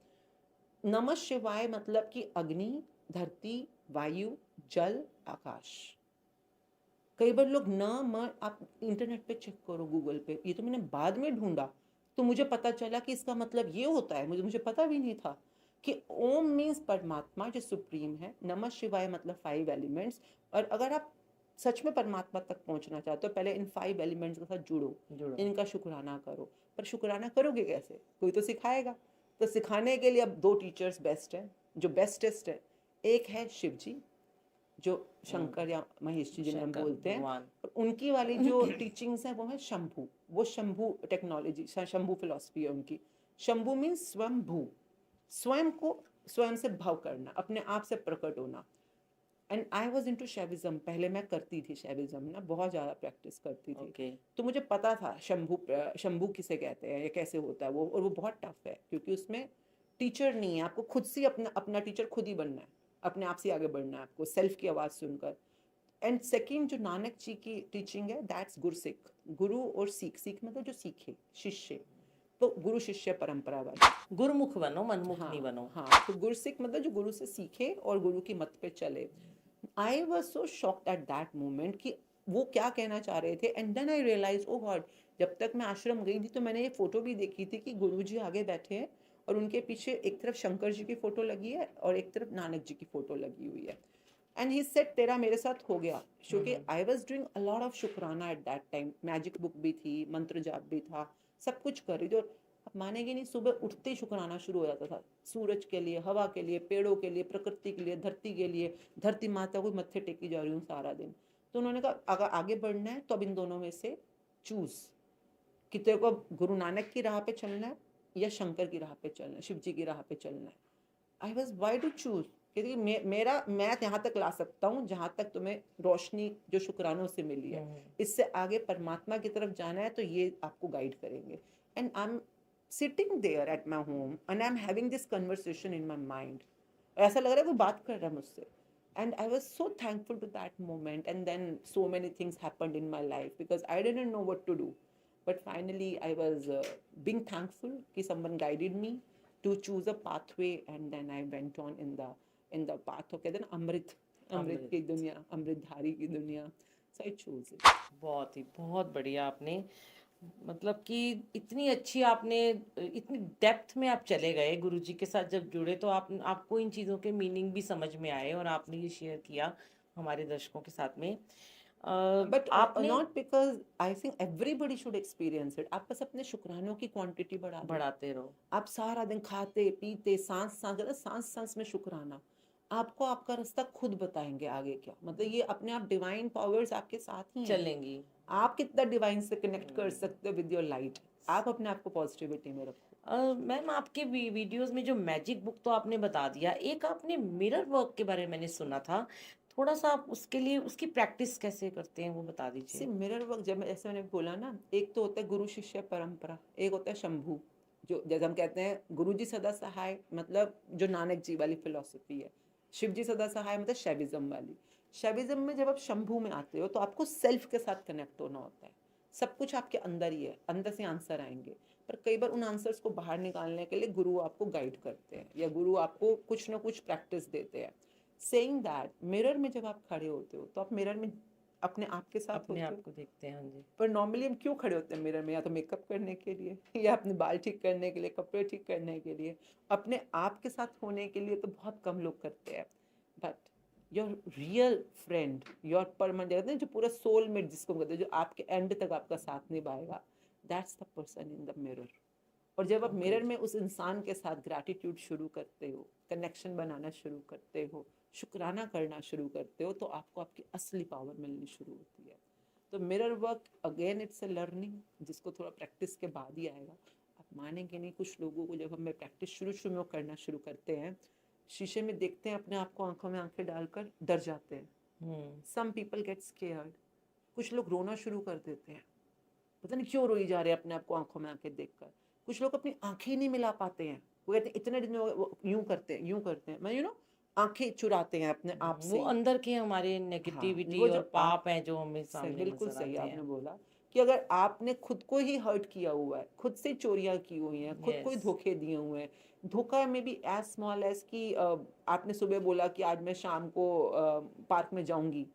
नमः शिवाय मतलब कि अग्नि, धरती, वायु, जल, आकाश। कई बार लोग न म, आप इंटरनेट पे चेक करो, गूगल पे, ये तो मैंने बाद में ढूंढा, तो मुझे पता चला कि इसका मतलब ये होता है, मुझे मुझे पता भी नहीं था कि ओम मीन्स परमात्मा जो सुप्रीम है, नमः शिवाय मतलब 5 एलिमेंट्स। और अगर आप सच में परमात्मा तक पहुंचना चाहते हो, पहले इन 5 एलिमेंट्स के साथ जुड़ो, जुड़ो। इनका शुक्राना करो। पर शुक्राना करोगे कैसे, कोई तो सिखाएगा। तो सिखाने के लिए अब 2 टीचर्स बेस्ट हैं, जो बेस्टेस्ट है, एक है शिव जी, जो शंकर या महेश जी जिन्हें हम शंकर बोलते हैं, भगवान। और उनकी वाली जो टीचिंग्स हैं वो है शंभू, वो शंभू टेक्नोलॉजी, शंभू फिलॉसफी है उनकी। शंभू मीन्स स्वयं भू, स्वयं को स्वयं से भाव करना, अपने आप से प्रकट होना। And I was into Shaivism, पहले मैं करती थी शैविज्म ना, बहुत ज़्यादा प्रैक्टिस करती थी, ओके। तो मुझे पता था शंभू किसे कहते हैं या कैसे होता है वो, और वो बहुत टफ है क्योंकि उसमें टीचर नहीं है, आपको खुद से अपना अपना टीचर खुद ही बनना है, अपने आप से आगे बढ़ना है आपको, सेल्फ की आवाज़ सुनकर। एंड सेकेंड जो नानक जी की टीचिंग है, दैट्स गुरसिख, गुरु और सीख, सीख मतलब जो सीखे, शिष्य, तो गुरु शिष्य परंपरा वाली। गुरुमुख बनो, मनमुख हाँ नहीं बनो। हाँ, तो गुरसिख मतलब जो गुरु से सीखे और गुरु की मत पे चले। I was so shocked at that moment कि वो क्या कहना चाह रहे थे, and then I realise oh God, जब तक मैं आश्रम गई थी तो मैंने ये फोटो भी देखी थी कि गुरु जी आगे बैठे हैं और उनके पीछे एक तरफ शंकर जी की फोटो लगी है और एक तरफ नानक जी की फोटो लगी हुई है। एंड ही सेड तेरा मेरे साथ हो गया, क्योंकि I was doing a lot of shukrana at that time, magic book भी थी, मंत्र जाप भी था, सब कुछ कर रही थी। और आप मानेंगे नहीं, सुबह उठते ही शुक्राना शुरू हो जाता था, सूरज के लिए, हवा के लिए, पेड़ों के लिए, प्रकृति के लिए, धरती के लिए। धरती माता को मत्थे टेकी जा रही हूँ सारा दिन। तो उन्होंने कहा अगर आगे बढ़ना है तो अब इन दोनों में से चूज, कि तेरे को गुरु नानक की राह पे चलना है या शंकर की राह पे चलना है, शिव जी की राह पे चलना है। I was why to choose, क्योंकि मेरा मैथ यहाँ तक ला सकता हूँ जहाँ तक तुम्हें रोशनी जो शुक्रानों से मिली है, इससे आगे परमात्मा की तरफ जाना है तो ये आपको गाइड करेंगे। And I am sitting there at my home and I am having this conversation in my mind, ऐसा लग रहा है कोई बात कर रहा है मुझसे। And I was so thankful to that moment. And then so many things happened in my life because I didn't know what to do. But finally, I was being thankful that someone guided me to choose a pathway, and then I went on in the path of कहते हैं ना अमृत की दुनिया, अमृतधारी की दुनिया. So I chose it. बहुत बढ़िया आपने, मतलब कि इतनी अच्छी आपने, इतनी डेप्थ में आप चले गए गुरुजी के साथ जब जुड़े, तो आपको इन चीज़ों के मीनिंग भी समझ में आए और आपने ये शेयर किया हमारे दर्शकों के साथ में। But आपने not because I think everybody should experience it. आप बस अपने शुक्रानों की क्वांटिटी बढ़ाते रहो। आप सारा दिन खाते पीते सांस सांस में शुक्राना, आपको आपका रास्ता खुद बताएंगे आगे क्या, मतलब ये अपने आप डिवाइन पावर्स आपके साथ ही हैं। चलेंगी। आप कितना डिवाइन से कनेक्ट कर सकते हो विद योर लाइट, आप अपने आप को पॉजिटिविटी में रखो। मैम, आपके वीडियोस में जो मैजिक बुक तो आपने बता दिया, एक आपने मिरर वर्क के बारे में मैंने सुना था, थोड़ा सा आप उसके लिए उसकी प्रैक्टिस कैसे करते हैं वो बता दीजिए। मिरर वर्क जब जैसे मैंने बोला ना, एक तो होता है गुरु शिष्य परंपरा, एक होता है शंभू, जो जैसे हम कहते हैं गुरु जी सदा सहाय, मतलब जो नानक जी वाली फिलॉसफी है। शिव जी सदा सहाय मतलब शैविज्म वाली। शैविज्म में जब आप शंभू में आते हो तो आपको सेल्फ के साथ कनेक्ट होना होता है, सब कुछ आपके अंदर ही है, अंदर से आंसर आएंगे। पर कई बार उन आंसर्स को बाहर निकालने के लिए गुरु आपको गाइड करते हैं या गुरु आपको कुछ ना कुछ प्रैक्टिस देते हैं। सेइंग दैट, मिरर में जब आप खड़े होते हो तो आप मिरर में अपने आप के साथ अपने होते आप को देखते हैं। हाँ जी। पर नॉर्मली हम क्यों खड़े होते हैं मिरर में, या तो मेकअप करने के लिए या अपने बाल ठीक करने के लिए, कपड़े ठीक करने के लिए, अपने आप के साथ होने के लिए तो बहुत कम लोग करते हैं। But your real friend, your permanent, जो पूरा सोलमेट जिसको कहते हैं, जो आपके एंड तक आपका साथ निभाएगा, that's the person in the mirror. और जब आप मिरर में उस इंसान के साथ ग्रैटिट्यूड शुरू करते हो, कनेक्शन बनाना शुरू करते हो, शुक्राना करना शुरू करते हो, तो आपको आपकी असली पावर मिलनी शुरू होती है। तो mirror work again it's a learning, जिसको थोड़ा प्रैक्टिस के बाद ही आएगा। आप मानेंगे नहीं, कुछ लोगों को जब हम प्रैक्टिस शुरू में करना शुरू करते हैं, शीशे में देखते हैं अपने आप को, आंखों में आंखें डालकर डर जाते हैं। सम पीपल गेट स्केयर्ड, कुछ लोग रोना शुरू कर देते हैं, पता नहीं क्यों रोई जा रहे हैं अपने आप को आंखों में आंखें देखकर। कुछ लोग अपनी आंखें ही नहीं मिला पाते हैं, वो कहते हैं इतने दिन यूं करते हैं, मैं आंखें चुराते हैं अपने आप से। वो अंदर के हमारे हाँ, नेगेटिविटी वो जो और पाप हैं जो हमें सामने बिल्कुल नजर सही आते आपने हैं। बोला कि अगर आपने खुद को ही हर्ट किया हुआ है, खुद से चोरियां की हुई हैं, खुद को ही Yes. धोखे दिए हुए हैं, धोखा में भी एज स्मॉल एज कि आपने सुबह बोला कि आज मैं शाम को पार्क में जाऊंगी,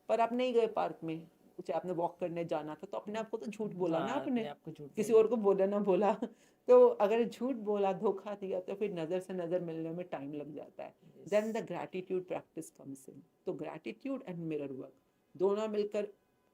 पर आप नहीं गए पार्क में, कुछ आपने वॉक करने जाना था, तो अपने आप को तो झूठ बोला ना हाँ, आपने, अपने आप को झूठ किसी बोला। और को बोला ना बोला। तो अगर झूठ बोला, धोखा दिया, तो फिर नज़र से नज़र मिलने में टाइम लग जाता है। Then the gratitude practice comes in. तो ग्रैटिट्यूड एंड मिरर वर्क दोनों मिलकर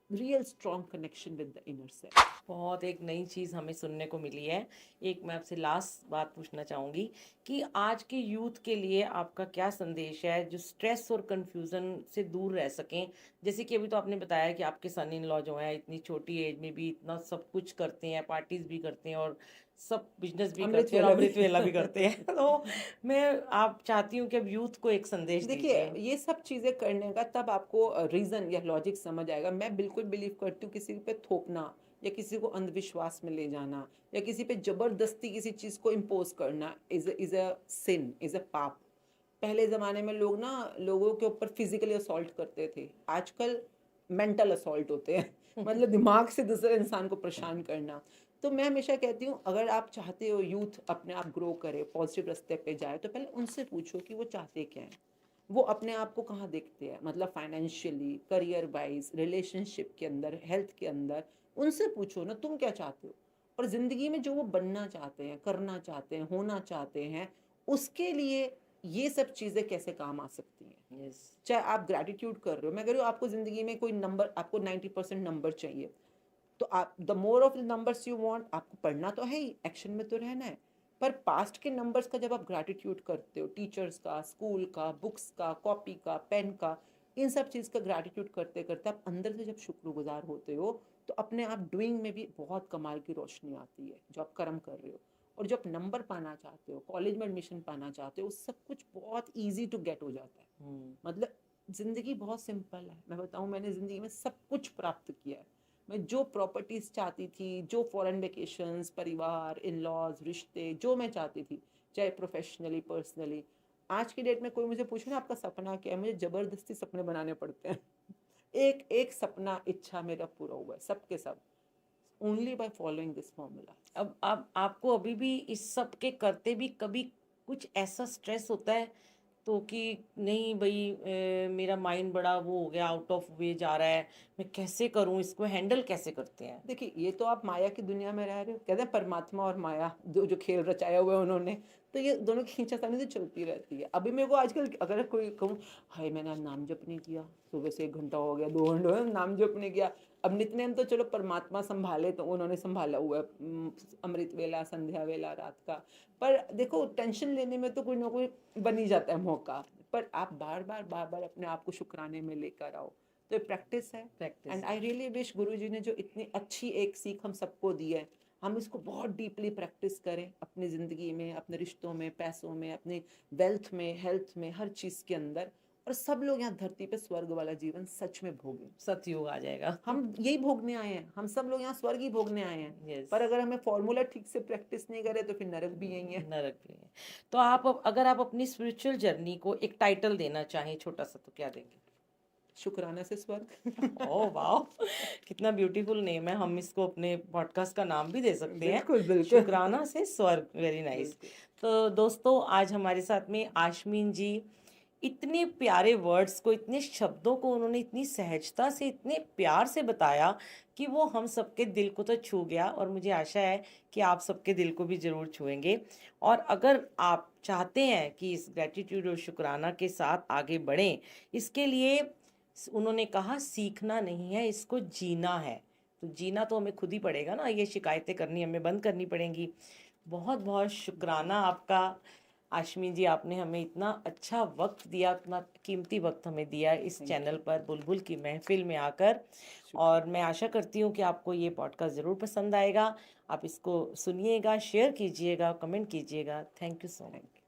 real strong connection with the inner self. बहुत एक नई चीज़ हमें सुनने को मिली है। एक मैं आपसे लास्ट बात पूछना चाहूँगी कि आज के यूथ के लिए आपका क्या संदेश है जो स्ट्रेस और कंफ्यूजन से दूर रह सकें। जैसे कि अभी तो आपने बताया कि आपके सन इन लॉ जो हैं इतनी छोटी एज में भी इतना सब कुछ करते हैं, पार्टीज भी करते हैं और सब बिजनेस भी करते हैं और अमृत वेला भी करते हैं। तो मैं आप चाहती हूँ कि अब यूथ को एक संदेश देखिए, दीजिए। ये सब चीज़ें करने का तब आपको रीज़न या लॉजिक समझ आएगा। मैं बिल्कुल बिलीव करती हूँ किसी पे थोपना या किसी को अंधविश्वास में ले जाना या किसी पे जबरदस्ती किसी चीज़ को इम्पोज करना is a sin, is a पाप। पहले ज़माने में लोग ना लोगों के ऊपर फिजिकली असॉल्ट करते थे, आजकल मेंटल असॉल्ट होते हैं। मतलब दिमाग से दूसरे इंसान को परेशान करना। तो मैं हमेशा कहती हूँ, अगर आप चाहते हो यूथ अपने आप ग्रो करे, पॉजिटिव रास्ते पे जाए, तो पहले उनसे पूछो कि वो चाहते क्या हैं, वो अपने आप को कहाँ देखते हैं, मतलब फाइनेंशियली, करियर वाइज, रिलेशनशिप के अंदर, हेल्थ के अंदर। उनसे पूछो ना तुम क्या चाहते हो, और ज़िंदगी में जो वो बनना चाहते हैं, करना चाहते हैं, होना चाहते हैं, उसके लिए ये सब चीज़ें कैसे काम आ सकती हैं। यस। चाहे आप ग्रैटिट्यूड कर रहे हो, मैं कह रही हूँ आपको ज़िंदगी में कोई नंबर, आपको 90% नंबर चाहिए, तो आप the more of the numbers you want, आपको पढ़ना तो है ही, एक्शन में तो रहना है, पर पास्ट के नंबर्स का जब आप ग्रैटिट्यूड करते हो, टीचर्स का, स्कूल का, बुक्स का, कॉपी का, पेन का, इन सब चीज़ का ग्रैटिट्यूड करते करते आप अंदर से जब शुक्रगुजार होते हो, तो अपने आप डूइंग में भी बहुत कमाल की रोशनी आती है जो आप कर्म कर रहे हो। और जो आप नंबर पाना चाहते हो, कॉलेज में एडमिशन पाना चाहते हो, सब कुछ बहुत ईजी टू गेट हो जाता है। मतलब ज़िंदगी बहुत सिंपल है। मैं बताऊँ, मैंने ज़िंदगी में सब कुछ प्राप्त किया है। मैं जो प्रॉपर्टीज़ चाहती थी, जो फॉरेन वेकेशंस, परिवार, इन लॉज, रिश्ते, जो मैं चाहती थी, चाहे प्रोफेशनली, पर्सनली, आज की डेट में कोई मुझे पूछे ना आपका सपना क्या है, मुझे ज़बरदस्ती सपने बनाने पड़ते हैं। एक एक सपना, इच्छा मेरा पूरा हुआ है, सब के सब, only by following this formula. अब आपको अभी भी इस सब के करते भी कभी कुछ ऐसा स्ट्रेस होता है तो कि नहीं भाई, मेरा माइंड बड़ा वो हो गया, आउट ऑफ वे जा रहा है, मैं कैसे करूं, इसको हैंडल कैसे करते हैं? देखिए, ये तो आप माया की दुनिया में रह रहे हो, कहते हैं परमात्मा और माया जो जो खेल रचाया हुआ है उन्होंने, तो ये दोनों की खींचातानी तो चलती रहती है। अभी मेरे को आजकल अगर कोई कहूँ, हाय मैंने आज नाम जप नहीं किया, सुबह से 1 घंटा हो गया, 2 घंटे हो गए, नाम जप नहीं किया। अब नित्यनेम तो चलो परमात्मा संभाले, तो उन्होंने संभाला हुआ है, अमृत वेला, संध्या वेला, रात का। पर देखो, टेंशन लेने में तो कोई ना कोई बन ही जाता है मौका, पर आप बार बार अपने आप को शुक्राने में लेकर आओ, तो ये प्रैक्टिस है। Practice. And I really wish Guruji ने जो इतनी अच्छी एक सीख हम सबको दी है, हम इसको बहुत डीपली प्रैक्टिस करें अपनी ज़िंदगी में, अपने रिश्तों में, पैसों में, अपने वेल्थ में, हेल्थ में, हर चीज़ के अंदर, और सब लोग यहाँ धरती पे स्वर्ग वाला जीवन सच में भोगें। सतयुग आ जाएगा। हम यही भोगने आए हैं, हम सब लोग यहाँ स्वर्ग ही भोगने आए हैं। Yes. पर अगर हमें फॉर्मूला ठीक से प्रैक्टिस नहीं करें तो फिर नरक भी यही है। नरक भी है। तो आप अगर आप अपनी स्पिरिचुअल जर्नी को एक टाइटल देना चाहें छोटा सा, तो क्या देंगे? शुक्राना से स्वर्ग। ओह वाह, कितना ब्यूटीफुल नेम है। हम इसको अपने पॉडकास्ट का नाम भी दे सकते हैं, बिल्कुल बिल्कुल। शुक्राना से स्वर्ग। Very nice. तो दोस्तों, आज हमारे साथ में आश्मीन जी, इतने प्यारे वर्ड्स को, इतने शब्दों को उन्होंने इतनी सहजता से, इतने प्यार से बताया कि वो हम सबके दिल को तो छू गया, और मुझे आशा है कि आप सबके दिल को भी ज़रूर छुएंगे। और अगर आप चाहते हैं कि इस ग्रेटिट्यूड और शुक्राना के साथ आगे बढ़ें, इसके लिए उन्होंने कहा सीखना नहीं है, इसको जीना है। तो जीना तो हमें खुद ही पड़ेगा ना, ये शिकायतें करनी हमें बंद करनी पड़ेंगी। बहुत बहुत शुक्राना आपका आश्मी जी, आपने हमें इतना अच्छा वक्त दिया, इतना कीमती वक्त हमें दिया इस चैनल पर बुलबुल की महफिल में आकर। और मैं आशा करती हूँ कि आपको ये पॉडकास्ट ज़रूर पसंद आएगा। आप इसको सुनिएगा, शेयर कीजिएगा, कमेंट कीजिएगा। Thank you so much.